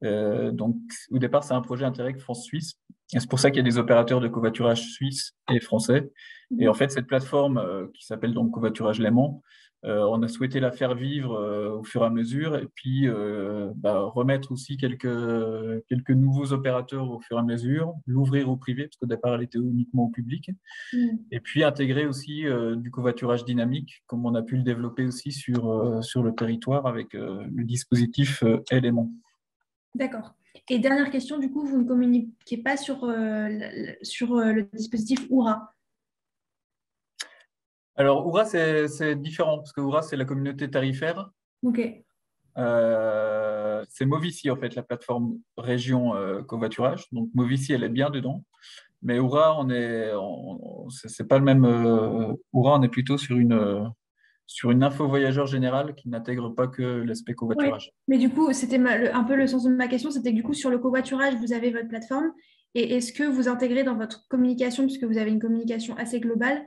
Donc, au départ, c'est un projet Interreg France-Suisse. Et c'est pour ça qu'il y a des opérateurs de covoiturage suisses et français. Et en fait, cette plateforme qui s'appelle donc Covoiturage Léman, on a souhaité la faire vivre au fur et à mesure et puis remettre aussi quelques nouveaux opérateurs au fur et à mesure, l'ouvrir au privé parce qu'au départ elle était uniquement au public et puis intégrer aussi du covoiturage dynamique comme on a pu le développer aussi sur le territoire avec le dispositif Élément. D'accord. Et dernière question, du coup, vous ne communiquez pas sur le dispositif Oura? Alors, Oura, c'est différent, parce que Oura, c'est la communauté tarifaire. Ok. C'est Movici, en fait, la plateforme région covoiturage. Donc, Movici, elle est bien dedans. Mais Oura, c'est pas le même. Oura, on est plutôt sur une info voyageur générale qui n'intègre pas que l'aspect covoiturage. Ouais. Mais du coup, c'était un peu le sens de ma question, c'était que du coup, sur le covoiturage, vous avez votre plateforme. Et est-ce que vous intégrez dans votre communication, puisque vous avez une communication assez globale,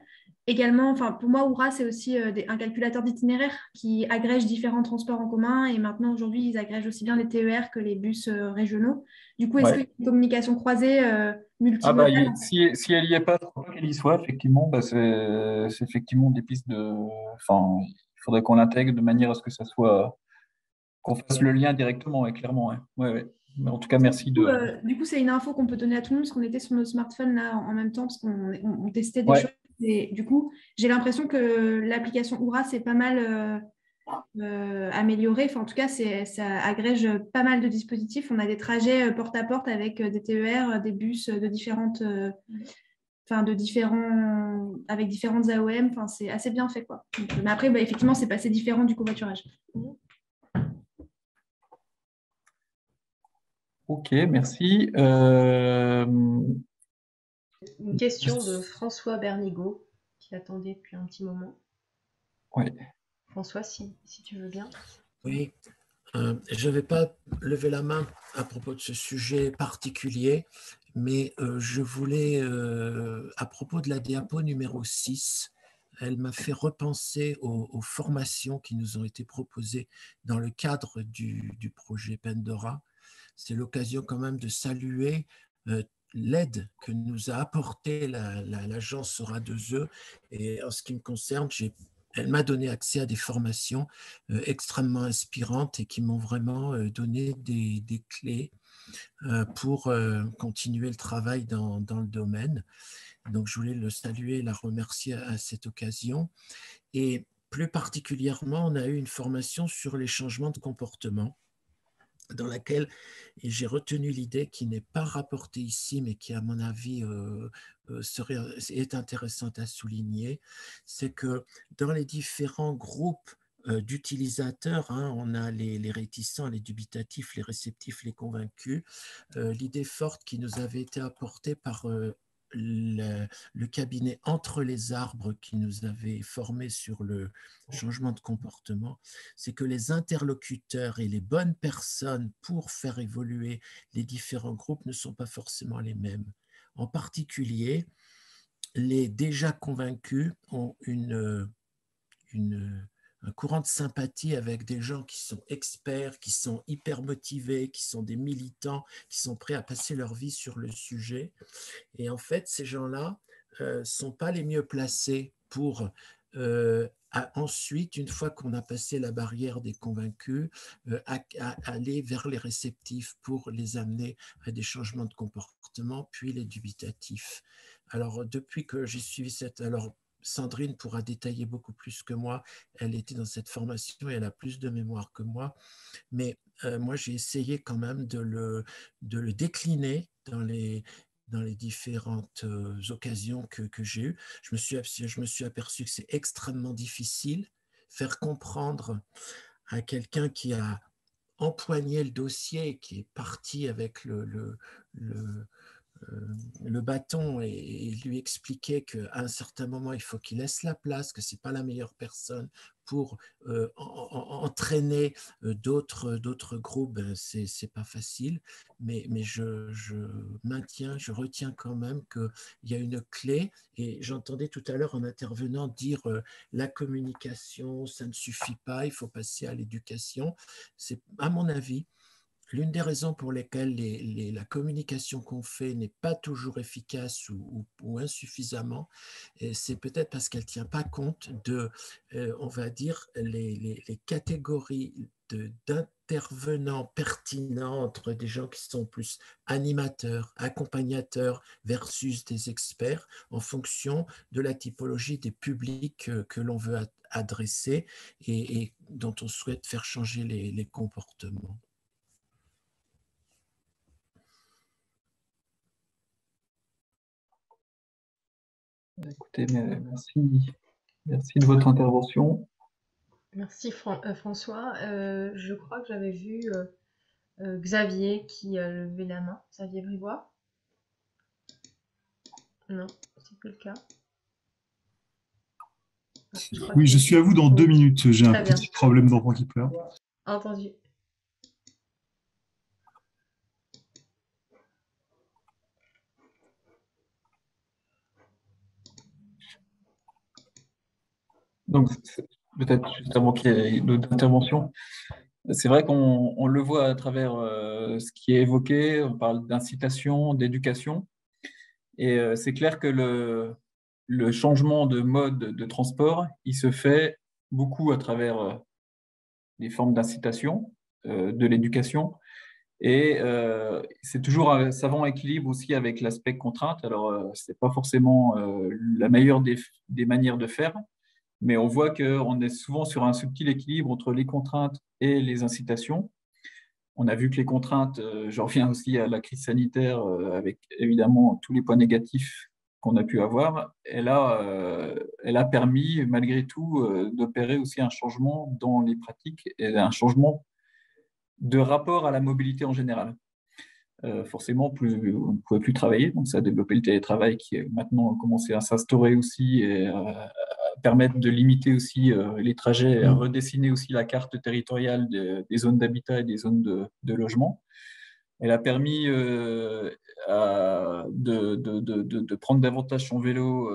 également, enfin, pour moi, Oura, c'est aussi un calculateur d'itinéraire qui agrège différents transports en commun. Et maintenant, aujourd'hui, ils agrègent aussi bien les TER que les bus régionaux. Du coup, est-ce qu'il y Ouais. a une communication croisée Ah bah, multimodale? si elle y est pas, faut pas qu'elle y soit, effectivement, bah, c'est effectivement des pistes de. Enfin, il faudrait qu'on l'intègre de manière à ce que ça soit. Qu'on fasse le lien directement, ouais, clairement. Ouais. Ouais, ouais. Mais en tout cas, merci de. Du coup, c'est une info qu'on peut donner à tout le monde parce qu'on était sur nos smartphones là en même temps parce qu'on testait des Ouais. choses. Et du coup, j'ai l'impression que l'application Oura s'est pas mal améliorée. Enfin, en tout cas, ça agrège pas mal de dispositifs. On a des trajets porte à porte avec des TER, des bus de différentes, enfin, avec différentes AOM. Enfin, c'est assez bien fait, quoi. Donc, mais après, bah, effectivement, c'est passé différent du covoiturage. Ok, merci. Une question de François Bernigaud, qui attendait depuis un petit moment. Ouais. François, si tu veux bien. Oui, je ne vais pas lever la main à propos de ce sujet particulier, mais je voulais, à propos de la diapo numéro 6, elle m'a fait repenser aux formations qui nous ont été proposées dans le cadre du projet Pandora. C'est l'occasion quand même de saluer l'aide que nous a apporté l'agence Aura 2E. Et en ce qui me concerne, elle m'a donné accès à des formations extrêmement inspirantes et qui m'ont vraiment donné des clés pour continuer le travail dans le domaine. Donc, je voulais le saluer et la remercier à cette occasion. Et plus particulièrement, on a eu une formation sur les changements de comportement dans laquelle j'ai retenu l'idée qui n'est pas rapportée ici, mais qui, à mon avis, est intéressante à souligner, c'est que dans les différents groupes d'utilisateurs, hein, on a les réticents, les dubitatifs, les réceptifs, les convaincus, l'idée forte qui nous avait été apportée par le cabinet Entre les Arbres qui nous avait formés sur le changement de comportement, c'est que les interlocuteurs et les bonnes personnes pour faire évoluer les différents groupes ne sont pas forcément les mêmes. En particulier, les déjà convaincus ont un courant de sympathie avec des gens qui sont experts, qui sont hyper motivés, qui sont des militants, qui sont prêts à passer leur vie sur le sujet. Et en fait, ces gens-là ne sont pas les mieux placés pour ensuite, une fois qu'on a passé la barrière des convaincus, aller vers les réceptifs pour les amener à des changements de comportement, puis les dubitatifs. Alors, depuis que j'ai suivi alors Sandrine pourra détailler beaucoup plus que moi, elle était dans cette formation et elle a plus de mémoire que moi, mais moi j'ai essayé quand même de le décliner dans les différentes occasions que j'ai eues. Je me suis aperçu que c'est extrêmement difficile faire comprendre à quelqu'un qui a empoigné le dossier, qui est parti avec le bâton et lui expliquer qu'à un certain moment, il faut qu'il laisse la place, que ce n'est pas la meilleure personne pour entraîner d'autres groupes, ben, ce n'est pas facile. Mais je maintiens, je retiens quand même qu'il y a une clé. Et j'entendais tout à l'heure en intervenant dire la communication, ça ne suffit pas, il faut passer à l'éducation. C'est, à mon avis, l'une des raisons pour lesquelles la communication qu'on fait n'est pas toujours efficace ou insuffisamment, c'est peut-être parce qu'elle ne tient pas compte de, on va dire, les catégories d'intervenants pertinents entre des gens qui sont plus animateurs, accompagnateurs versus des experts en fonction de la typologie des publics que l'on veut adresser et dont on souhaite faire changer les comportements. Écoutez, merci de votre intervention. Merci François. Je crois que j'avais vu Xavier qui a levé la main. Xavier Bribois? Non, c'est plus le cas. Oui, je suis à vous dans 2 minutes. J'ai un Très bien. petit problème d'enfant qui pleure. Entendu. Donc, peut-être juste avant qu'il y ait d'autres interventions, c'est vrai qu'on le voit à travers ce qui est évoqué, on parle d'incitation, d'éducation, et c'est clair que le changement de mode de transport, il se fait beaucoup à travers les formes d'incitation, de l'éducation, et c'est toujours un savant équilibre aussi avec l'aspect contrainte. Alors, c'est pas forcément la meilleure des manières de faire, mais on voit qu'on est souvent sur un subtil équilibre entre les contraintes et les incitations. On a vu que les contraintes, j'en reviens aussi à la crise sanitaire, avec évidemment tous les points négatifs qu'on a pu avoir, elle a permis, malgré tout, d'opérer aussi un changement dans les pratiques et un changement de rapport à la mobilité en général. Forcément, on ne pouvait plus travailler, donc ça a développé le télétravail qui est maintenant commencé à s'instaurer aussi et permettre de limiter aussi les trajets, et redessiner aussi la carte territoriale des zones d'habitat et des zones de logement. Elle a permis de prendre davantage son vélo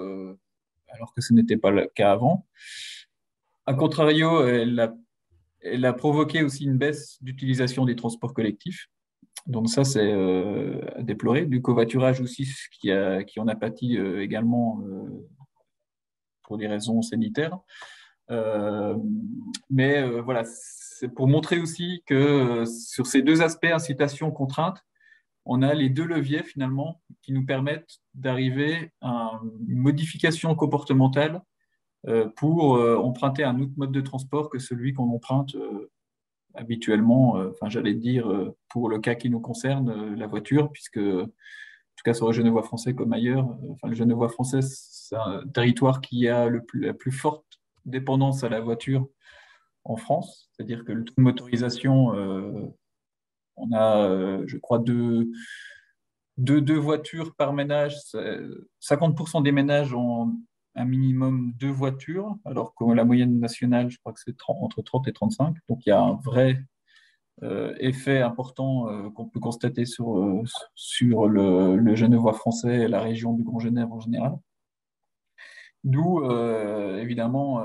alors que ce n'était pas le cas avant. A contrario, elle a provoqué aussi une baisse d'utilisation des transports collectifs. Donc ça, c'est à déplorer. Du covoiturage aussi, qui en a pâti également pour des raisons sanitaires. Mais voilà, c'est pour montrer aussi que sur ces deux aspects, incitation, contrainte, on a les deux leviers finalement qui nous permettent d'arriver à une modification comportementale pour emprunter un autre mode de transport que celui qu'on emprunte habituellement, enfin j'allais dire pour le cas qui nous concerne, la voiture, puisque en tout cas sur le Genevois français comme ailleurs, enfin le Genevois français c'est un territoire qui a la plus forte dépendance à la voiture en France, c'est-à-dire que le taux de motorisation, on a je crois deux voitures par ménage, 50% des ménages ont un minimum deux voitures, alors que la moyenne nationale, je crois que c'est entre 30 et 35. Donc il y a un vrai effet important qu'on peut constater sur le Genevois français et la région du Grand Genève en général. D'où évidemment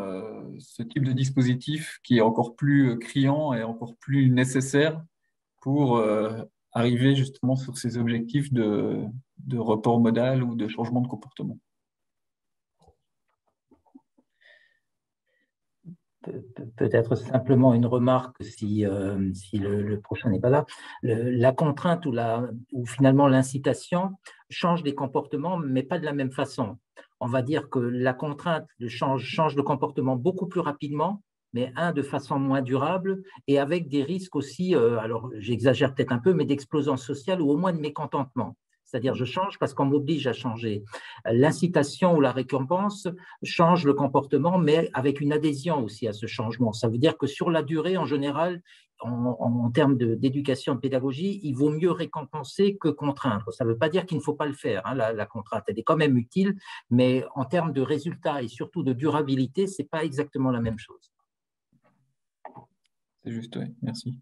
ce type de dispositif qui est encore plus criant et encore plus nécessaire pour arriver justement sur ces objectifs de report modal ou de changement de comportement. Peut-être simplement une remarque si le prochain n'est pas là. La contrainte ou finalement l'incitation change des comportements, mais pas de la même façon. On va dire que la contrainte change le comportement beaucoup plus rapidement, mais de façon moins durable et avec des risques aussi, alors j'exagère peut-être un peu, mais d'explosion sociale ou au moins de mécontentement. C'est-à-dire, je change parce qu'on m'oblige à changer. L'incitation ou la récompense change le comportement, mais avec une adhésion aussi à ce changement. Ça veut dire que sur la durée, en général, en termes d'éducation et de pédagogie, il vaut mieux récompenser que contraindre. Ça ne veut pas dire qu'il ne faut pas le faire. Hein, la contrainte, elle est quand même utile, mais en termes de résultats et surtout de durabilité, ce n'est pas exactement la même chose. C'est juste, oui. Merci.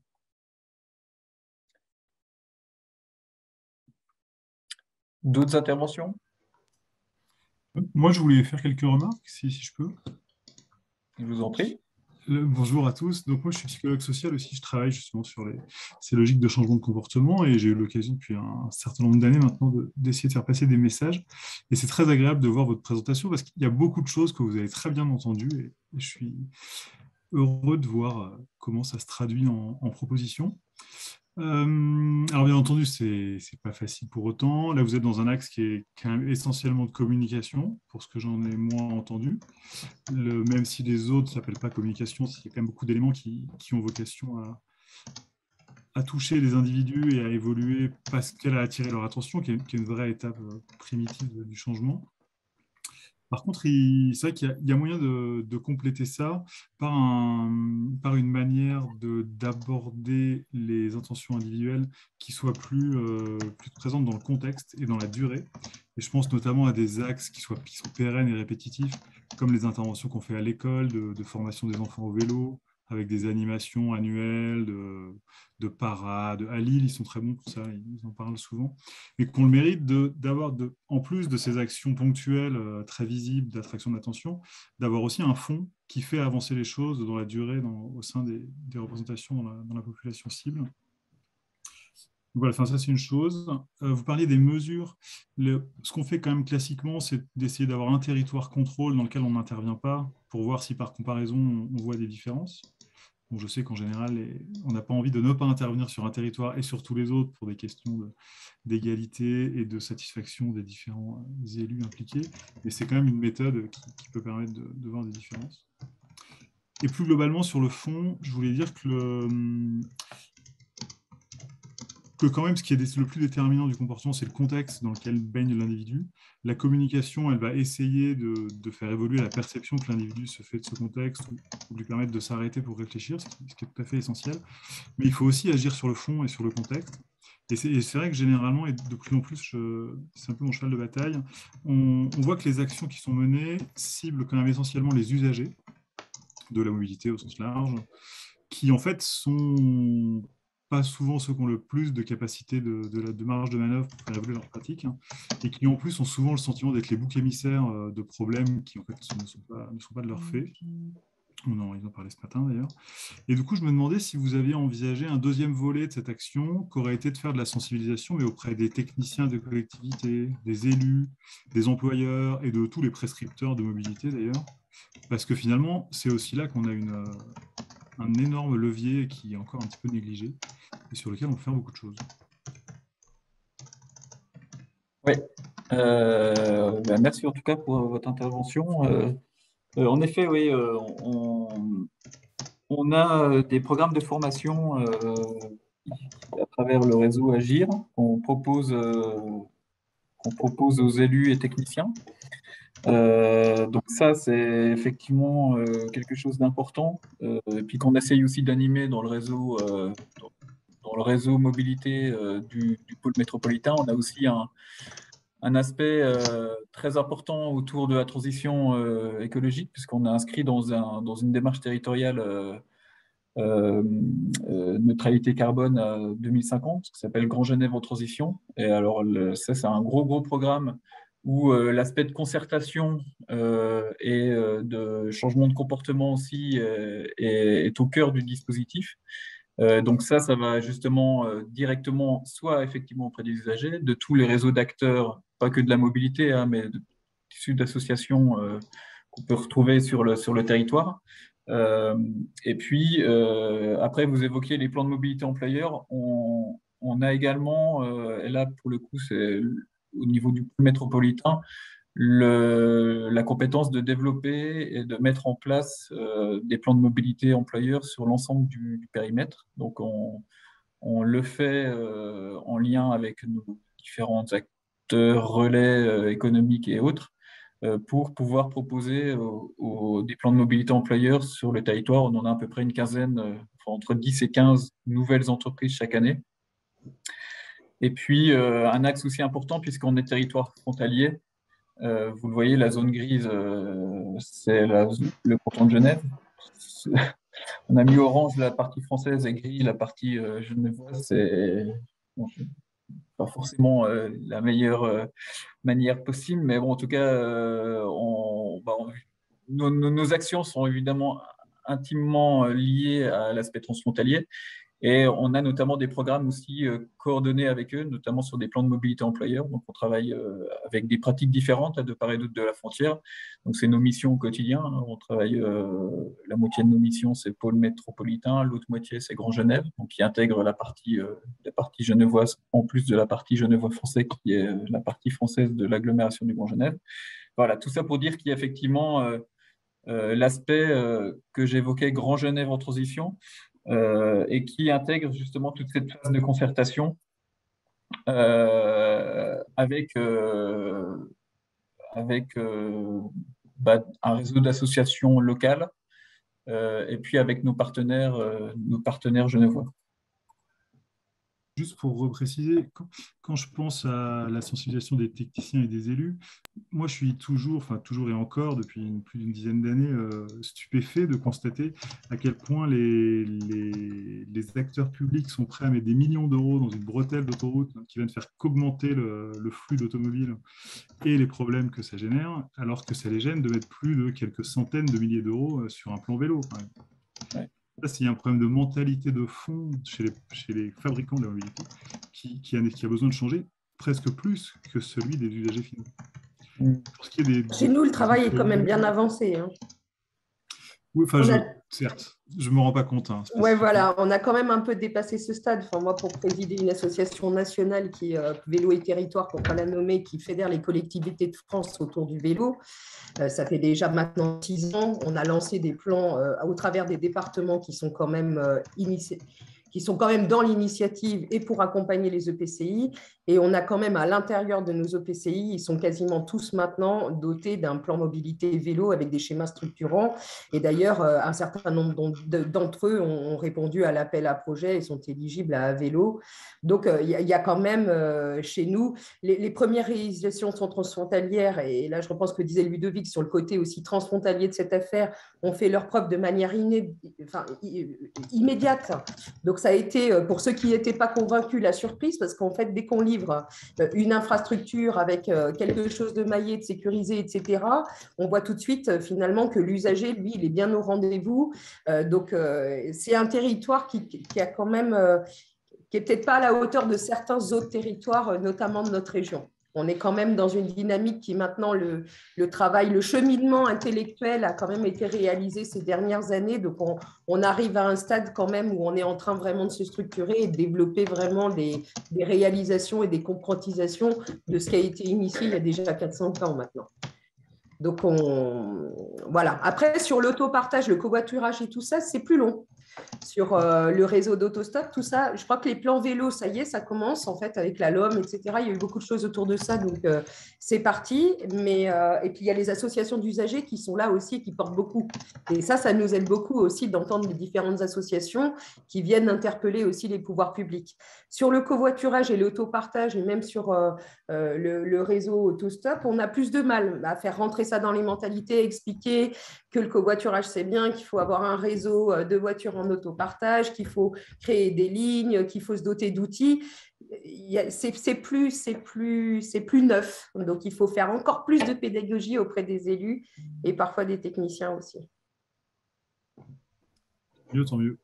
D'autres interventions? Moi, je voulais faire quelques remarques, si je peux. Je vous en prie. Bonjour à tous. Donc, moi, je suis psychologue social aussi. Je travaille justement sur ces logiques de changement de comportement et j'ai eu l'occasion depuis un certain nombre d'années maintenant d'essayer de faire passer des messages. Et c'est très agréable de voir votre présentation parce qu'il y a beaucoup de choses que vous avez très bien entendues et je suis heureux de voir comment ça se traduit en propositions. Alors bien entendu, c'est pas facile pour autant. Là, vous êtes dans un axe qui est quand même essentiellement de communication, pour ce que j'en ai moins entendu. Même si les autres ne s'appellent pas communication, il y a quand même beaucoup d'éléments qui ont vocation à toucher les individus et à évoluer parce qu'elle a attiré leur attention, qui est une vraie étape primitive du changement. Par contre, c'est vrai qu'il y a moyen de compléter ça par une manière d'aborder les intentions individuelles qui soient plus présentes dans le contexte et dans la durée. Et je pense notamment à des axes qui sont pérennes et répétitifs, comme les interventions qu'on fait à l'école, de formation des enfants au vélo, avec des animations annuelles, de parades. À Lille, ils sont très bons pour ça, ils en parlent souvent. Mais qu'on le mérite d'avoir, en plus de ces actions ponctuelles très visibles d'attraction d'attention, d'avoir aussi un fond qui fait avancer les choses dans la durée au sein des représentations dans la population cible. Voilà, enfin, ça c'est une chose. Vous parliez des mesures. Ce qu'on fait quand même classiquement, c'est d'essayer d'avoir un territoire contrôle dans lequel on n'intervient pas pour voir si par comparaison on voit des différences. Bon, je sais qu'en général, on n'a pas envie de ne pas intervenir sur un territoire et sur tous les autres pour des questions d'égalité et de satisfaction des différents élus impliqués. Mais c'est quand même une méthode qui peut permettre de voir des différences. Et plus globalement, sur le fond, je voulais dire que quand même, ce qui est le plus déterminant du comportement, c'est le contexte dans lequel baigne l'individu. La communication, elle va essayer de faire évoluer la perception que l'individu se fait de ce contexte ou lui permettre de s'arrêter pour réfléchir, ce qui est tout à fait essentiel. Mais il faut aussi agir sur le fond et sur le contexte. Et c'est vrai que généralement, et de plus en plus, c'est un peu mon cheval de bataille, on voit que les actions qui sont menées ciblent quand même essentiellement les usagers de la mobilité au sens large, qui en fait sont pas souvent ceux qui ont le plus de capacité de marge de manœuvre pour faire évoluer leur pratique, hein, et qui en plus ont souvent le sentiment d'être les boucs émissaires de problèmes qui en fait ne sont pas de leur fait. Ils en parlaient ce matin d'ailleurs. Et du coup, je me demandais si vous aviez envisagé un deuxième volet de cette action, qui aurait été de faire de la sensibilisation, mais auprès des techniciens de collectivités, des élus, des employeurs et de tous les prescripteurs de mobilité d'ailleurs. Parce que finalement, c'est aussi là qu'on a un énorme levier qui est encore un petit peu négligé et sur lequel on peut faire beaucoup de choses. Oui, merci en tout cas pour votre intervention. En effet, oui, on a des programmes de formation à travers le réseau Agir qu'on propose aux élus et techniciens. Donc ça, c'est effectivement quelque chose d'important, et puis qu'on essaye aussi d'animer dans le réseau mobilité du pôle métropolitain. On a aussi un aspect très important autour de la transition écologique, puisqu'on a inscrit dans une démarche territoriale neutralité carbone à 2050, qui s'appelle Grand Genève en transition. Et alors, ça, c'est un gros programme où l'aspect de concertation et de changement de comportement aussi est au cœur du dispositif. Donc ça va justement directement, soit effectivement auprès des usagers, de tous les réseaux d'acteurs, pas que de la mobilité, hein, mais issus d'associations qu'on peut retrouver sur le territoire. Et puis, après, vous évoquiez les plans de mobilité employeurs. On a également, et là, pour le coup, c'est au niveau du pôle métropolitain, la compétence de développer et de mettre en place des plans de mobilité employeurs sur l'ensemble du périmètre. Donc, on le fait en lien avec nos différents acteurs, relais économiques et autres, pour pouvoir proposer des plans de mobilité employeurs sur le territoire. On en a à peu près une quinzaine, entre 10 et 15 nouvelles entreprises chaque année. Et puis, un axe aussi important, puisqu'on est territoire frontalier, vous le voyez, la zone grise, c'est le canton de Genève. On a mis orange la partie française et gris la partie genevoise. C'est pas forcément la meilleure manière possible, mais bon, en tout cas, nos actions sont évidemment intimement liées à l'aspect transfrontalier. Et on a notamment des programmes aussi coordonnés avec eux, notamment sur des plans de mobilité employeur. Donc, on travaille avec des pratiques différentes de part et d'autre de la frontière. Donc, c'est nos missions au quotidien. On travaille, la moitié de nos missions, c'est pôle métropolitain. L'autre moitié, c'est Grand Genève, donc qui intègre la partie genevoise, en plus de la partie genevois français, qui est la partie française de l'agglomération du Grand Genève. Voilà, tout ça pour dire qu'il y a effectivement l'aspect que j'évoquais, Grand Genève en transition, et qui intègre justement toute cette phase de concertation avec un réseau d'associations locales et puis avec nos partenaires genevois. Juste pour repréciser, quand je pense à la sensibilisation des techniciens et des élus, moi je suis toujours et encore, depuis plus d'une dizaine d'années, stupéfait de constater à quel point les acteurs publics sont prêts à mettre des millions d'euros dans une bretelle d'autoroute qui va ne faire qu'augmenter le flux d'automobiles et les problèmes que ça génère, alors que ça les gêne de mettre plus de quelques centaines de milliers d'euros sur un plan vélo. Ouais. Là, il y a un problème de mentalité de fond chez les fabricants de la mobilité qui a besoin de changer presque plus que celui des usagers finaux. Pour ce qui est chez nous, le travail est quand même bien avancé. Hein. Oui, certes, je ne me rends pas compte. Hein, oui, voilà, on a quand même un peu dépassé ce stade. Enfin, moi, pour présider une association nationale qui est Vélo et Territoire, pour ne pas la nommer, qui fédère les collectivités de France autour du vélo, ça fait déjà maintenant 6 ans. On a lancé des plans au travers des départements qui sont quand même dans l'initiative et pour accompagner les EPCI. Et on a quand même à l'intérieur de nos EPCI, ils sont quasiment tous maintenant dotés d'un plan mobilité vélo avec des schémas structurants. Et d'ailleurs, un certain nombre d'entre eux ont répondu à l'appel à projet et sont éligibles à vélo. Donc, il y a quand même chez nous, les premières réalisations sont transfrontalières. Et là, je reprends ce que disait Ludovic sur le côté aussi transfrontalier de cette affaire. On fait leur preuve de manière immédiate. Donc, ça a été, pour ceux qui n'étaient pas convaincus, la surprise, parce qu'en fait, dès qu'on livre une infrastructure avec quelque chose de maillé, de sécurisé, etc., on voit tout de suite, finalement, que l'usager, lui, il est bien au rendez-vous. Donc, c'est un territoire qui a quand même, qui n'est peut-être pas à la hauteur de certains autres territoires, notamment de notre région. On est quand même dans une dynamique qui maintenant, le travail, le cheminement intellectuel a quand même été réalisé ces dernières années. Donc, on arrive à un stade quand même où on est en train vraiment de se structurer et de développer vraiment des réalisations et des concrétisations de ce qui a été initié il y a déjà 400 ans maintenant. Donc, voilà. Après, sur l'autopartage, le covoiturage et tout ça, c'est plus long. Sur le réseau d'autostop, tout ça, je crois que les plans vélo, ça y est, ça commence en fait avec la LOM, etc. Il y a eu beaucoup de choses autour de ça, donc c'est parti. Et puis il y a les associations d'usagers qui sont là aussi, qui portent beaucoup. Et ça nous aide beaucoup aussi d'entendre les différentes associations qui viennent interpeller aussi les pouvoirs publics. Sur le covoiturage et l'autopartage, et même sur le réseau autostop, on a plus de mal à faire rentrer ça dans les mentalités, expliquer que le covoiturage, c'est bien, qu'il faut avoir un réseau de voitures en autopartage, qu'il faut créer des lignes, qu'il faut se doter d'outils. C'est plus neuf. Donc, il faut faire encore plus de pédagogie auprès des élus et parfois des techniciens aussi. Mieux, tant mieux.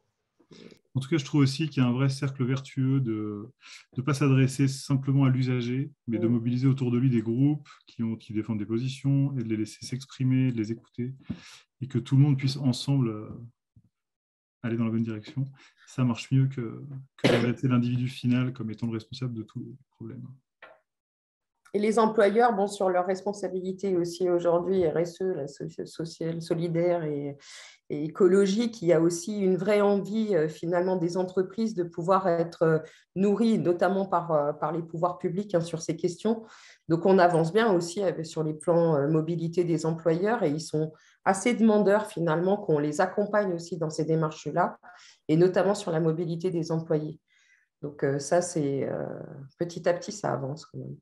En tout cas, je trouve aussi qu'il y a un vrai cercle vertueux de ne pas s'adresser simplement à l'usager, mais de mobiliser autour de lui des groupes qui défendent des positions et de les laisser s'exprimer, de les écouter, et que tout le monde puisse ensemble aller dans la bonne direction. Ça marche mieux que d'arrêter l'individu final comme étant le responsable de tous les problèmes. Et les employeurs, bon, sur leur responsabilité aussi aujourd'hui, RSE, la sociale, solidaire et écologique, il y a aussi une vraie envie finalement des entreprises de pouvoir être nourries, notamment par les pouvoirs publics sur ces questions. Donc, on avance bien aussi sur les plans mobilité des employeurs et ils sont assez demandeurs finalement qu'on les accompagne aussi dans ces démarches-là et notamment sur la mobilité des employés. Donc, ça, c'est petit à petit, ça avance quand même.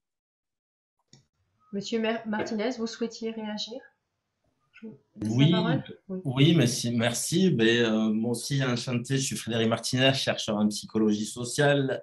Monsieur Martinez, vous souhaitiez réagir? Oui, merci. Moi aussi, enchanté, je suis Frédéric Martinez, chercheur en psychologie sociale.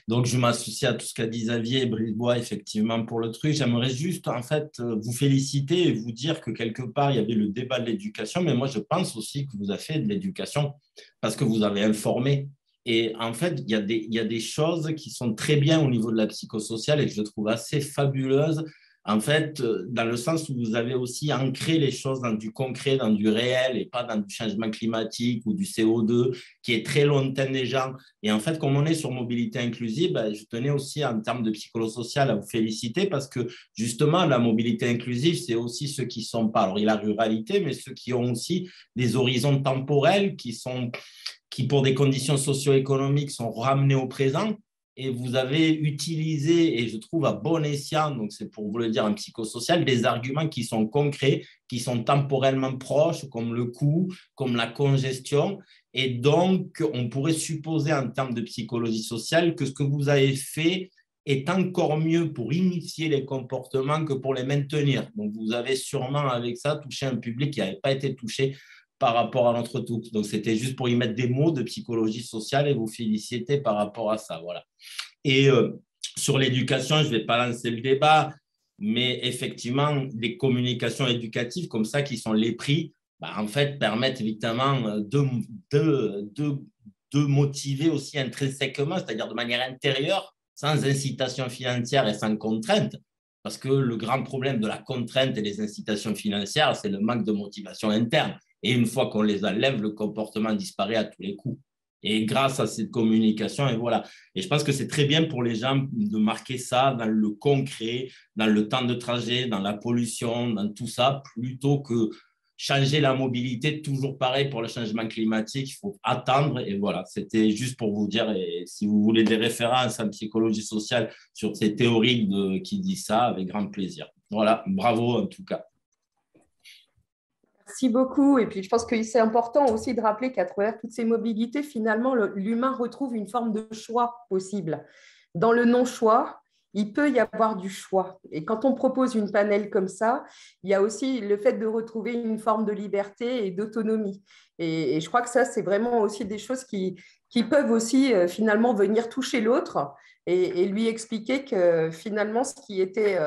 Donc, je m'associe à tout ce qu'a dit Xavier Brisebois, effectivement, pour le truc. J'aimerais juste, en fait, vous féliciter et vous dire que quelque part, il y avait le débat de l'éducation, mais moi, je pense aussi que vous avez fait de l'éducation parce que vous avez informé. Et en fait, il y a des choses qui sont très bien au niveau de la psychosociale et que je trouve assez fabuleuses. En fait, dans le sens où vous avez aussi ancré les choses dans du concret, dans du réel et pas dans du changement climatique ou du CO2 qui est très lointain des gens. Et en fait, comme on est sur mobilité inclusive, je tenais aussi en termes de psychosocial à vous féliciter parce que justement, la mobilité inclusive, c'est aussi ceux qui sont pas, alors il y a la ruralité, mais ceux qui ont aussi des horizons temporels qui, pour des conditions socio-économiques, sont ramenés au présent. et vous avez utilisé, et je trouve à bon escient, donc c'est pour vous le dire en psychosocial, des arguments qui sont concrets, qui sont temporellement proches, comme le coût, comme la congestion. Et donc, on pourrait supposer en termes de psychologie sociale que ce que vous avez fait est encore mieux pour initier les comportements que pour les maintenir. Donc, vous avez sûrement avec ça touché un public qui n'avait pas été touché par rapport à notre truc. Donc, c'était juste pour y mettre des mots de psychologie sociale et vous féliciter par rapport à ça. Voilà. Et sur l'éducation, je ne vais pas lancer le débat, mais effectivement, les communications éducatives comme ça, qui sont les prix, en fait, permettent évidemment de motiver aussi intrinsèquement, c'est-à-dire de manière intérieure, sans incitation financière et sans contrainte. Parce que le grand problème de la contrainte et des incitations financières, c'est le manque de motivation interne. Et une fois qu'on les enlève, le comportement disparaît à tous les coups. Et grâce à cette communication, et voilà. Et je pense que c'est très bien pour les gens de marquer ça dans le concret, dans le temps de trajet, dans la pollution, dans tout ça, plutôt que changer la mobilité, toujours pareil pour le changement climatique, il faut attendre. Et voilà, c'était juste pour vous dire, et si vous voulez des références en psychologie sociale sur ces théories qui disent ça, avec grand plaisir. Voilà, bravo en tout cas. Merci beaucoup. Et puis, je pense que c'est important aussi de rappeler qu'à travers toutes ces mobilités, finalement, l'humain retrouve une forme de choix possible. Dans le non-choix, il peut y avoir du choix. Et quand on propose une panel comme ça, il y a aussi le fait de retrouver une forme de liberté et d'autonomie. Et je crois que ça, c'est vraiment aussi des choses qui peuvent aussi finalement venir toucher l'autre et lui expliquer que finalement, ce qui était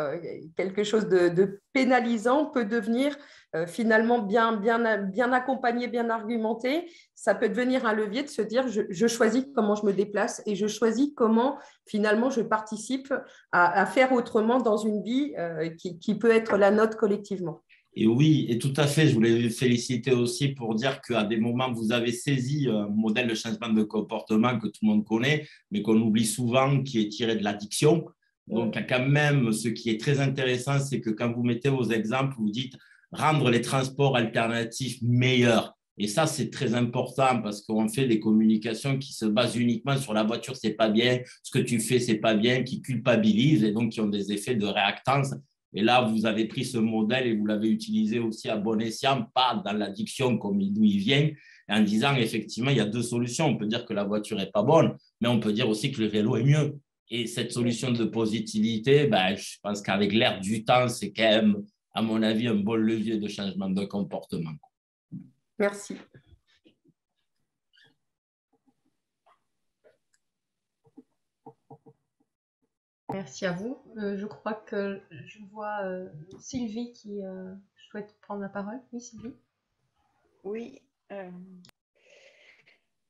quelque chose de pénalisant peut devenir finalement bien accompagné, bien argumenté. Ça peut devenir un levier de se dire je choisis comment je me déplace et je choisis comment finalement je participe à faire autrement dans une vie qui peut être la nôtre collectivement. Et oui, et tout à fait, je voulais vous féliciter aussi pour dire qu'à des moments, vous avez saisi un modèle de changement de comportement que tout le monde connaît, mais qu'on oublie souvent, qui est tiré de l'addiction. Donc, quand même, ce qui est très intéressant, c'est que quand vous mettez vos exemples, vous dites rendre les transports alternatifs meilleurs. Et ça, c'est très important parce qu'on fait des communications qui se basent uniquement sur la voiture, c'est pas bien, ce que tu fais, c'est pas bien, qui culpabilisent et donc qui ont des effets de réactance. Et là, vous avez pris ce modèle et vous l'avez utilisé aussi à bon escient, pas dans l'addiction comme d'où il vient, en disant effectivement, il y a deux solutions. On peut dire que la voiture n'est pas bonne, mais on peut dire aussi que le vélo est mieux. Et cette solution de positivité, je pense qu'avec l'ère du temps, c'est quand même, à mon avis, un bon levier de changement de comportement. Merci. Merci à vous. Je crois que je vois Sylvie qui souhaite prendre la parole. Oui, Sylvie. Oui.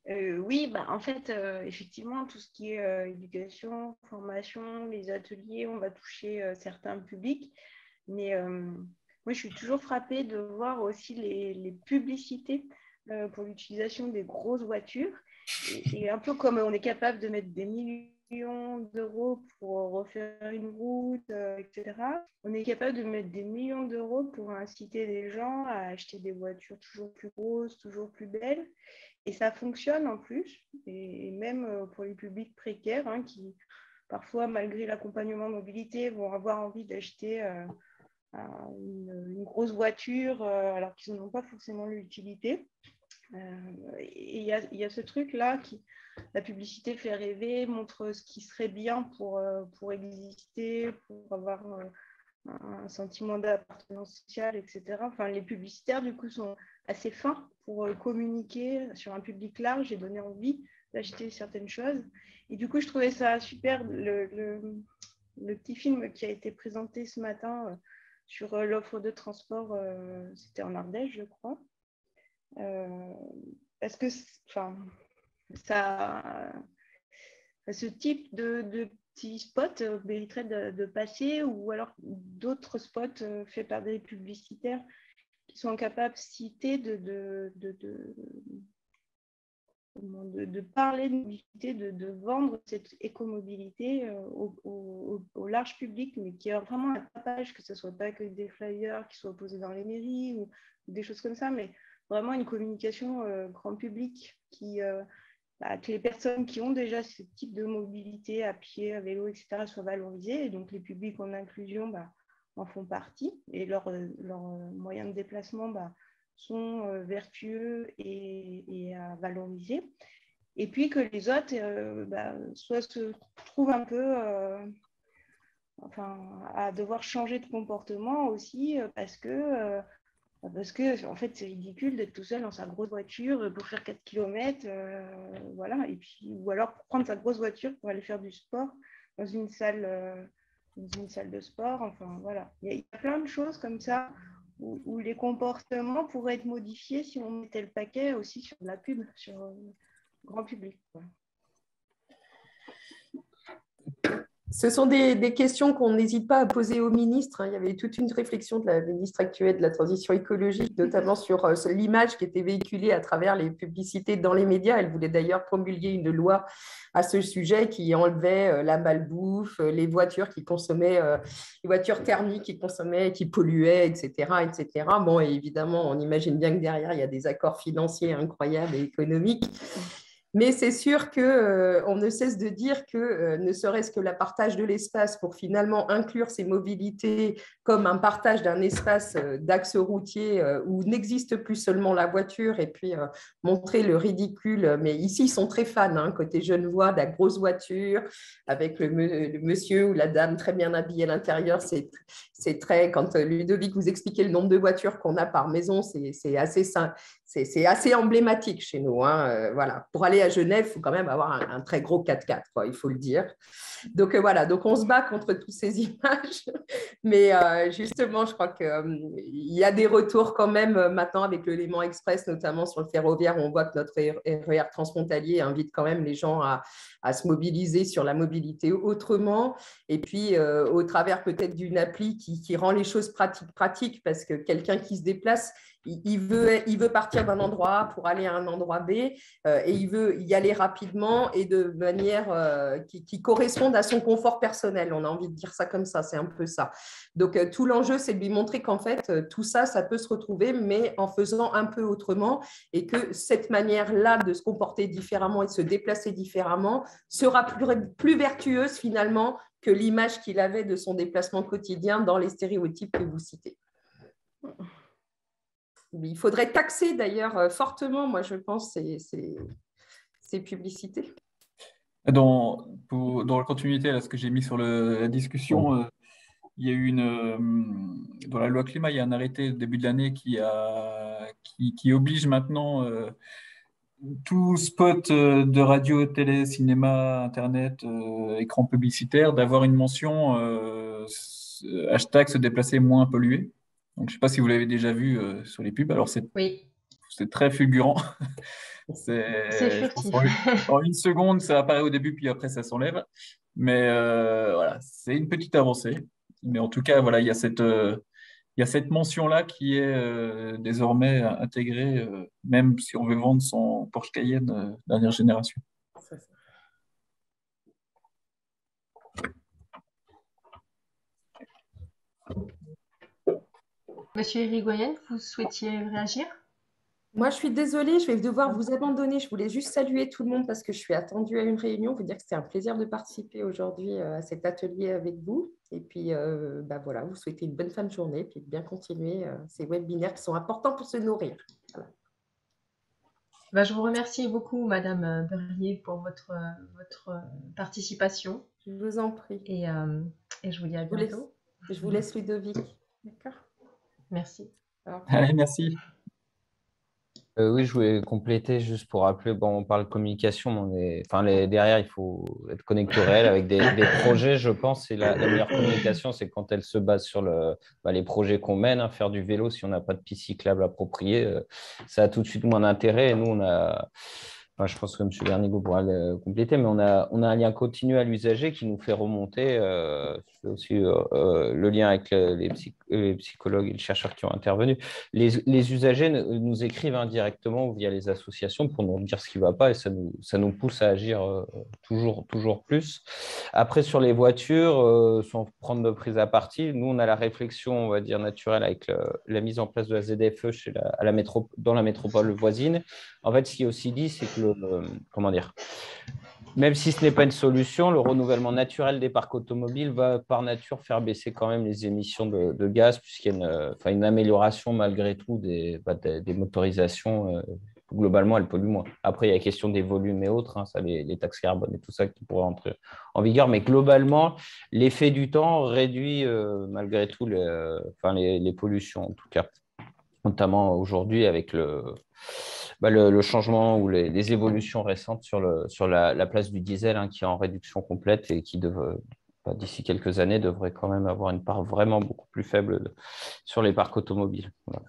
Oui, en fait, effectivement, tout ce qui est éducation, formation, les ateliers, on va toucher certains publics. Mais moi, je suis toujours frappée de voir aussi les publicités pour l'utilisation des grosses voitures. Et un peu comme on est capable de mettre des millions d'euros pour refaire une route, etc., on est capable de mettre des millions d'euros pour inciter les gens à acheter des voitures toujours plus grosses, toujours plus belles. Et ça fonctionne en plus, et même pour les publics précaires qui, parfois, malgré l'accompagnement mobilité, vont avoir envie d'acheter une grosse voiture alors qu'ils n'en ont pas forcément l'utilité. Et il y a ce truc-là qui, la publicité fait rêver, montre ce qui serait bien pour exister, pour avoir un sentiment d'appartenance sociale, etc. Enfin, les publicitaires, du coup, sont assez fins pour communiquer sur un public large et donner envie d'acheter certaines choses. Et du coup, je trouvais ça super, le petit film qui a été présenté ce matin sur l'offre de transport, c'était en Ardèche, je crois. Est-ce que ce type de petits spots mériterait de passer, ou alors d'autres spots faits par des publicitaires qui sont en capacité de parler de mobilité, de vendre cette écomobilité au large public, mais qui a vraiment un tapage, que ce ne soit pas que des flyers qui soient posés dans les mairies ou des choses comme ça, mais vraiment une communication grand public qui que les personnes qui ont déjà ce type de mobilité à pied, à vélo, etc., soient valorisées. Et donc, les publics en inclusion en font partie. Et leurs moyens de déplacement sont vertueux et à valoriser. Et puis que les autres soit se trouvent un peu à devoir changer de comportement aussi parce que en fait, c'est ridicule d'être tout seul dans sa grosse voiture pour faire 4 km. Voilà. Et puis, ou alors pour prendre sa grosse voiture pour aller faire du sport dans une salle de sport. Enfin, voilà. Il y a plein de choses comme ça où les comportements pourraient être modifiés si on mettait le paquet aussi sur de la pub, sur le grand public. Quoi. Ce sont des questions qu'on n'hésite pas à poser au ministre. Il y avait toute une réflexion de la ministre actuelle de la transition écologique, notamment sur l'image qui était véhiculée à travers les publicités dans les médias. Elle voulait d'ailleurs promulguer une loi à ce sujet qui enlevait la malbouffe, les voitures qui consommaient, les voitures thermiques qui consommaient, qui polluaient, etc., etc. Bon, et évidemment, on imagine bien que derrière, il y a des accords financiers incroyables et économiques. Mais c'est sûr qu'on ne cesse de dire que ne serait-ce que le partage de l'espace pour finalement inclure ces mobilités comme un partage d'un espace d'axe routier où n'existe plus seulement la voiture et puis montrer le ridicule. Mais ici, ils sont très fans, côté Genevois, de la grosse voiture avec le monsieur ou la dame très bien habillé à l'intérieur. C'est très, quand Ludovic vous expliquait le nombre de voitures qu'on a par maison, c'est assez simple. C'est assez emblématique chez nous. Voilà. Pour aller à Genève, il faut quand même avoir un très gros 4x4, il faut le dire. Donc, voilà. Donc, on se bat contre toutes ces images. Mais justement, je crois qu'il y a des retours quand même maintenant avec le Léman Express, notamment sur le ferroviaire. On voit que notre RER transfrontalier invite quand même les gens à se mobiliser sur la mobilité autrement. Et puis, au travers peut-être d'une appli qui rend les choses pratiques parce que quelqu'un qui se déplace, il veut partir d'un endroit A pour aller à un endroit B et il veut y aller rapidement et de manière qui corresponde à son confort personnel. On a envie de dire ça comme ça, c'est un peu ça. Donc, tout l'enjeu, c'est de lui montrer qu'en fait, tout ça, ça peut se retrouver, mais en faisant un peu autrement et que cette manière-là de se comporter différemment et de se déplacer différemment sera plus vertueuse finalement que l'image qu'il avait de son déplacement quotidien dans les stéréotypes que vous citez. Il faudrait taxer d'ailleurs fortement, moi je pense, ces publicités. Dans la continuité de ce que j'ai mis sur la discussion, il y a eu dans la loi climat, il y a un arrêté début de l'année qui oblige maintenant tout spot de radio, télé, cinéma, internet, écran publicitaire d'avoir une mention hashtag se déplacer moins pollué. Donc, je ne sais pas si vous l'avez déjà vu sur les pubs. Alors, c'est très fulgurant. C'est furtif. En une seconde, ça apparaît au début, puis après, ça s'enlève. Mais voilà, c'est une petite avancée. Mais en tout cas, voilà, il y a cette mention-là qui est désormais intégrée, même si on veut vendre son Porsche Cayenne dernière génération. Monsieur Irigoyen, vous souhaitiez réagir? Moi, je suis désolée, je vais devoir vous abandonner. Je voulais juste saluer tout le monde parce que je suis attendue à une réunion. Vous dire que c'était un plaisir de participer aujourd'hui à cet atelier avec vous. Et puis, voilà, vous souhaitez une bonne fin de journée et puis de bien continuer ces webinaires qui sont importants pour se nourrir. Voilà. Je vous remercie beaucoup, Madame Berlier, pour votre participation. Je vous en prie. Et je vous dis à bientôt. Je vous laisse Ludovic. D'accord. Merci. Allez, merci. Oui, je voulais compléter juste pour rappeler, on parle communication, derrière, il faut être connecté au réel avec des projets, je pense, et la meilleure communication, c'est quand elle se base sur les projets qu'on mène, faire du vélo, si on n'a pas de piste cyclable appropriée, ça a tout de suite moins d'intérêt. Et nous, je pense que M. Bernigo pourra le compléter, mais on a un lien continu à l'usager qui nous fait remonter fait aussi le lien avec les psychologues et les chercheurs qui ont intervenu. Les usagers nous écrivent indirectement via les associations pour nous dire ce qui ne va pas et ça nous pousse à agir toujours plus. Après, sur les voitures, sans prendre de prise à partie, nous, on a la réflexion, on va dire, naturelle avec la mise en place de la ZFE dans la métropole voisine. En fait, ce qui est aussi dit, c'est que comment dire, même si ce n'est pas une solution, le renouvellement naturel des parcs automobiles va par nature faire baisser quand même les émissions de gaz, puisqu'il y a une amélioration malgré tout des motorisations. Globalement, elles polluent moins. Après, il y a la question des volumes et autres, ça, les taxes carbone et tout ça qui pourraient entrer en vigueur. Mais globalement, l'effet du temps réduit malgré tout les pollutions, en tout cas, notamment aujourd'hui avec le changement ou les évolutions récentes sur la place du diesel qui est en réduction complète et qui d'ici quelques années devrait quand même avoir une part vraiment beaucoup plus faible sur les parcs automobiles. Voilà.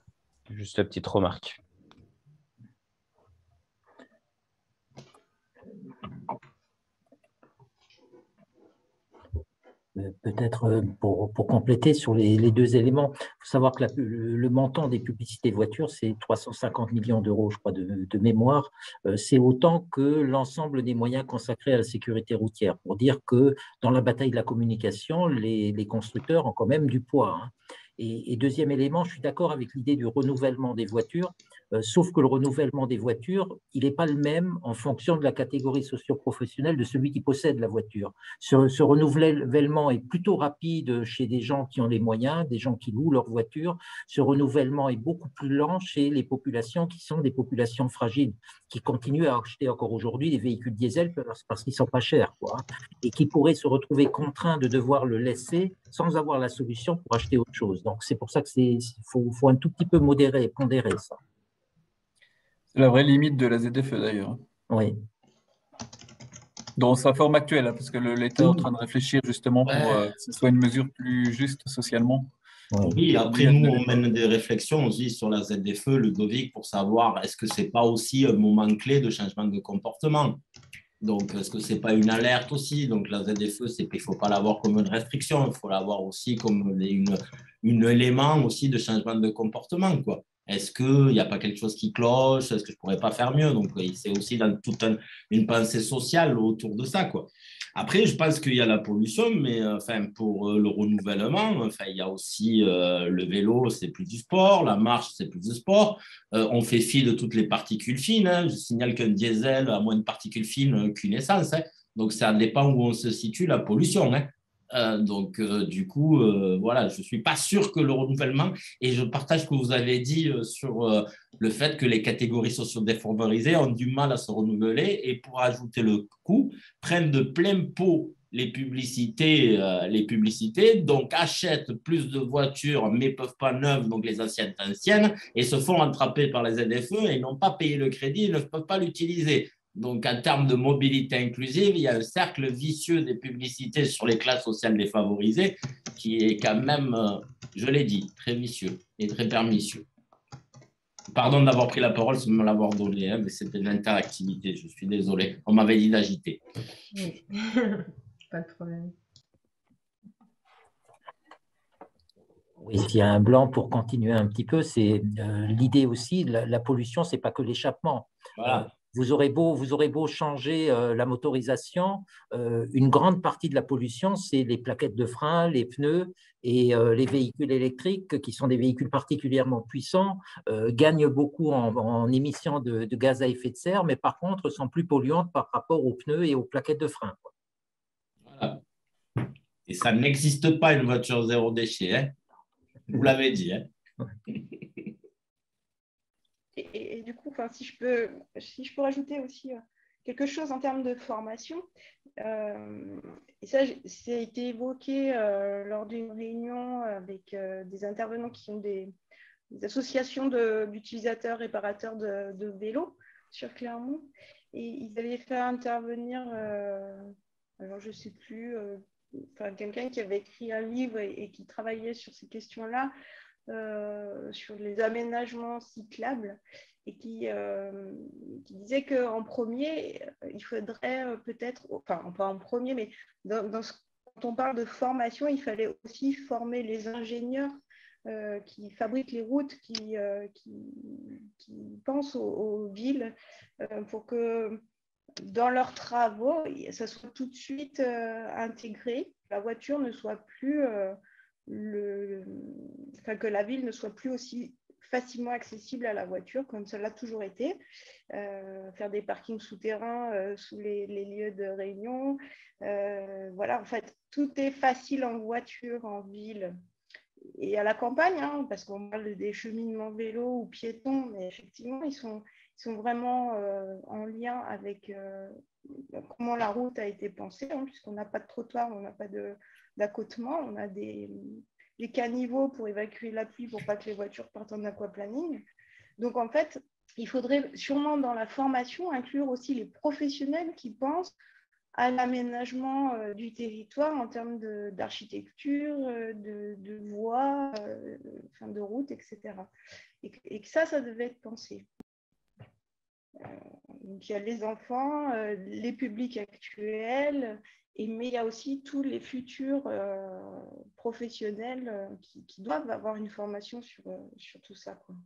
Juste la petite remarque. Peut-être pour compléter sur les deux éléments, il faut savoir que le montant des publicités voitures, c'est 350 millions d'euros, je crois, de mémoire. C'est autant que l'ensemble des moyens consacrés à la sécurité routière. Pour dire que dans la bataille de la communication, les constructeurs ont quand même du poids. Et deuxième élément, je suis d'accord avec l'idée du renouvellement des voitures, sauf que le renouvellement des voitures, il n'est pas le même en fonction de la catégorie socio-professionnelle de celui qui possède la voiture. Ce renouvellement est plutôt rapide chez des gens qui ont les moyens, des gens qui louent leur voiture. Ce renouvellement est beaucoup plus lent chez les populations qui sont des populations fragiles, qui continuent à acheter encore aujourd'hui des véhicules diesel parce qu'ils ne sont pas chers, et qui pourraient se retrouver contraints de devoir le laisser sans avoir la solution pour acheter autre chose. Donc, c'est pour ça qu'il faut un tout petit peu pondérer ça. C'est la vraie limite de la ZFE d'ailleurs. Oui. Dans sa forme actuelle, parce que l'État est en train de réfléchir justement pour que ce soit une mesure plus juste socialement. Oui, après nous, on mène des réflexions aussi sur la ZFE, Ludovic, pour savoir est-ce que ce n'est pas aussi un moment clé de changement de comportement. Donc, est-ce que ce n'est pas une alerte aussi? Donc, la ZFE, il ne faut pas l'avoir comme une restriction, il faut l'avoir aussi comme une élément aussi de changement de comportement, quoi. Est-ce qu'il n'y a pas quelque chose qui cloche? Est-ce que je ne pourrais pas faire mieux? Donc, c'est aussi dans toute une pensée sociale autour de ça, quoi. Après, je pense qu'il y a la pollution, mais pour le renouvellement, il y a aussi le vélo, c'est plus du sport, la marche, c'est plus du sport. On fait fi de toutes les particules fines. Je signale qu'un diesel a moins de particules fines qu'une essence. Donc, ça dépend où on se situe, la pollution. Du coup, voilà, je ne suis pas sûr que le renouvellement, et je partage ce que vous avez dit sur le fait que les catégories socio-défavorisées ont du mal à se renouveler et pour ajouter le coût, prennent de plein pot les publicités, donc achètent plus de voitures mais ne peuvent pas neuves, donc les anciennes et se font attraper par les ZFE et n'ont pas payé le crédit et ne peuvent pas l'utiliser. Donc, en termes de mobilité inclusive, il y a un cercle vicieux des publicités sur les classes sociales défavorisées qui est quand même, je l'ai dit, très vicieux et très pernicieux. Pardon d'avoir pris la parole sans me l'avoir donné, mais c'était de l'interactivité, je suis désolé. On m'avait dit d'agiter. Oui, pas de problème. Oui, s'il y a un blanc pour continuer un petit peu, c'est l'idée aussi, la pollution, ce n'est pas que l'échappement. Voilà. Vous aurez beau changer la motorisation, une grande partie de la pollution, c'est les plaquettes de frein, les pneus et les véhicules électriques qui sont des véhicules particulièrement puissants, gagnent beaucoup en émissions de gaz à effet de serre, mais par contre sont plus polluantes par rapport aux pneus et aux plaquettes de frein. Voilà. Et ça n'existe pas une voiture zéro déchet, Vous l'avez dit. Et du coup, si je peux rajouter aussi quelque chose en termes de formation, et ça, a été évoqué lors d'une réunion avec des intervenants qui sont des associations d'utilisateurs réparateurs de vélos sur Clermont, et ils avaient fait intervenir, alors je ne sais plus, quelqu'un qui avait écrit un livre et qui travaillait sur ces questions-là, sur les aménagements cyclables, et qui disait qu'en premier, il faudrait peut-être, enfin pas en premier, mais dans ce on parle de formation, il fallait aussi former les ingénieurs qui fabriquent les routes, qui pensent aux villes, pour que dans leurs travaux, ça soit tout de suite intégré, la voiture ne soit plus, que la ville ne soit plus aussi facilement accessible à la voiture comme ça l'a toujours été, faire des parkings souterrains sous les lieux de réunion. Voilà, en fait, tout est facile en voiture, en ville et à la campagne, hein, parce qu'on parle des cheminements vélos ou piétons, mais effectivement, ils sont vraiment en lien avec comment la route a été pensée, hein, puisqu'on n'a pas de trottoir, on n'a pas d'accotement, on a des caniveaux pour évacuer la pluie pour pas que les voitures partent en aquaplaning. Donc, en fait, il faudrait sûrement dans la formation inclure aussi les professionnels qui pensent à l'aménagement du territoire en termes d'architecture, de voies, de routes, etc. Et que ça devait être pensé. Donc, il y a les enfants, les publics actuels, mais il y a aussi tous les futurs professionnels qui doivent avoir une formation sur tout ça, quoi.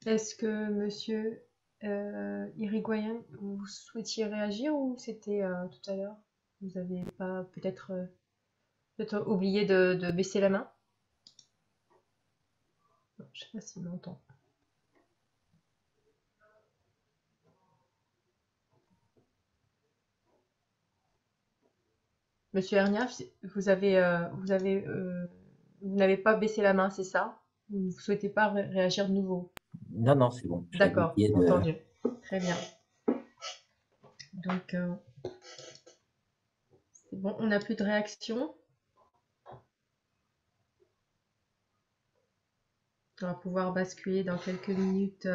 Est-ce que monsieur Irigoyen, vous souhaitiez réagir ou c'était tout à l'heure? Vous n'avez pas peut-être oublié de baisser la main? Non, je ne sais pas s'il m'entend. Monsieur Hernia, vous n'avez pas baissé la main, c'est ça? Vous ne souhaitez pas réagir de nouveau? Non, c'est bon. D'accord, entendu. Très bien. Donc, c'est bon, on n'a plus de réaction. On va pouvoir basculer dans quelques minutes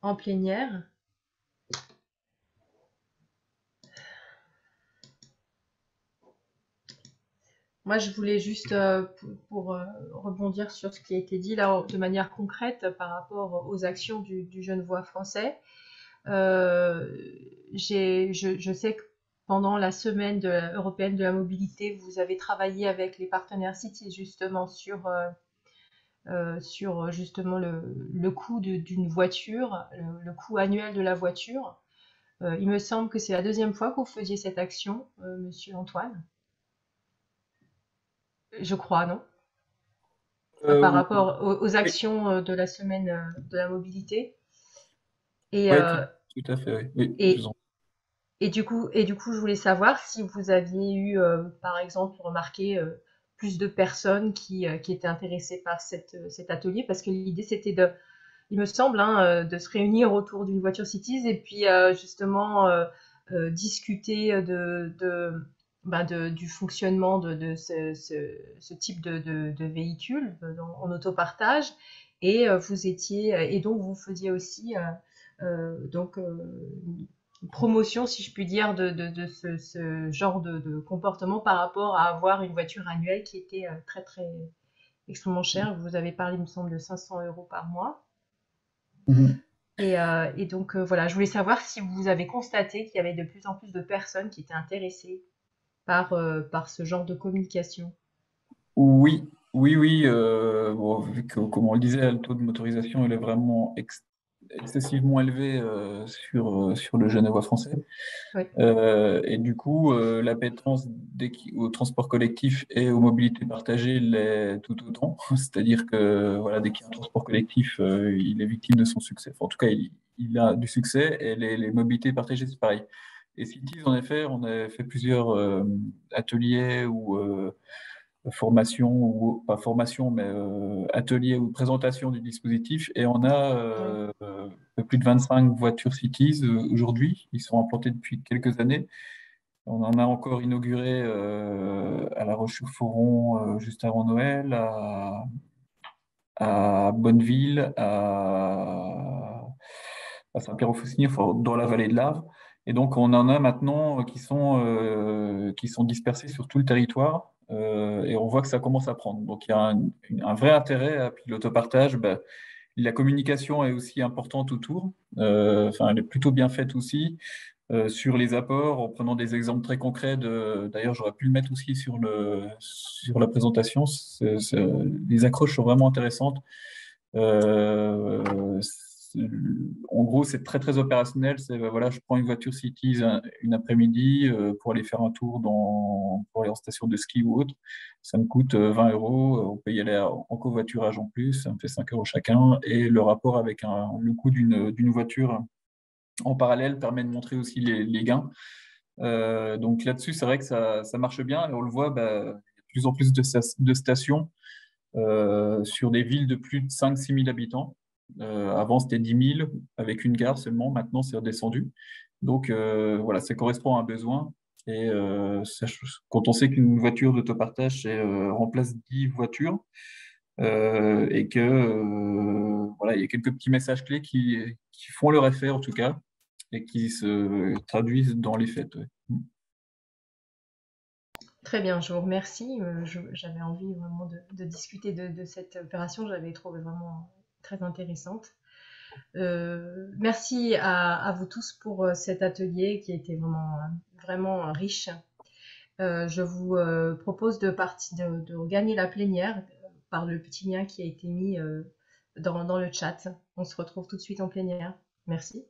en plénière. Moi, je voulais juste, pour rebondir sur ce qui a été dit là de manière concrète par rapport aux actions du Genevois français. Je sais que pendant la semaine européenne de la mobilité, vous avez travaillé avec les partenaires Cities justement sur justement le coût d'une voiture, le coût annuel de la voiture. Il me semble que c'est la deuxième fois que vous faisiez cette action, monsieur Antoine. Je crois, non? Par rapport aux actions de la semaine de la mobilité. Et, oui, tout à fait, oui. Et du coup, je voulais savoir si vous aviez eu, par exemple, remarqué plus de personnes qui étaient intéressées par cet atelier, parce que l'idée, c'était il me semble, hein, de se réunir autour d'une voiture Cities et puis justement discuter du fonctionnement de ce type de véhicule en autopartage. Et donc vous faisiez aussi une promotion, si je puis dire, de ce genre de comportement par rapport à avoir une voiture annuelle qui était très très extrêmement chère. Vous avez parlé, il me semble, de 500 € par mois. Et donc voilà, je voulais savoir si vous avez constaté qu'il y avait de plus en plus de personnes qui étaient intéressées par ce genre de communication. Oui. Bon, vu que, comme on le disait, le taux de motorisation il est vraiment excessivement élevé sur le Genevois français. Oui. Et du coup, l'appétence au transport collectif et aux mobilités partagées l'est tout autant. C'est-à-dire que voilà, dès qu'il y a un transport collectif, il est victime de son succès. Enfin, en tout cas, il a du succès et les mobilités partagées, c'est pareil. Et Cities, en effet, on a fait plusieurs ateliers ou formation, ou pas formation, mais atelier ou présentation du dispositif. Et on a plus de 25 voitures Cities aujourd'hui. Ils sont implantés depuis quelques années. On en a encore inauguré à La Roche-sur-Foron juste avant Noël, à Bonneville, à Saint-Pierre-aux-Faucigny, enfin, dans la vallée de l'Arve. Et donc, on en a maintenant qui sont dispersés sur tout le territoire. et on voit que ça commence à prendre. Donc, il y a un vrai intérêt. Puis l'autopartage, la communication est aussi importante autour. Enfin, elle est plutôt bien faite aussi sur les apports, en prenant des exemples très concrets. D'ailleurs, j'aurais pu le mettre aussi sur la présentation. Les accroches sont vraiment intéressantes. En gros, c'est très très opérationnel. Voilà, je prends une voiture Cities une après-midi pour aller faire un tour pour aller en station de ski ou autre. Ça me coûte 20 euros. On peut y aller en covoiturage en plus. Ça me fait 5 euros chacun. Et le rapport avec le coût d'une voiture en parallèle permet de montrer aussi les gains. Donc là-dessus, c'est vrai que ça marche bien. Et on le voit, il y a de plus en plus de stations sur des villes de plus de 5-6 000 habitants. Avant, c'était 10 000 avec une gare seulement. Maintenant, c'est redescendu. Donc, voilà, ça correspond à un besoin. Et quand on sait qu'une voiture d'autopartage remplace 10 voitures et que voilà, il y a quelques petits messages clés qui font leur effet en tout cas et qui se traduisent dans les faits. Ouais. Très bien, je vous remercie. J'avais envie vraiment de discuter de cette opération. J'avais trouvé vraiment très intéressante. Merci à vous tous pour cet atelier qui a été vraiment riche. Je vous propose de gagner la plénière par le petit lien qui a été mis dans le chat. On se retrouve tout de suite en plénière. Merci.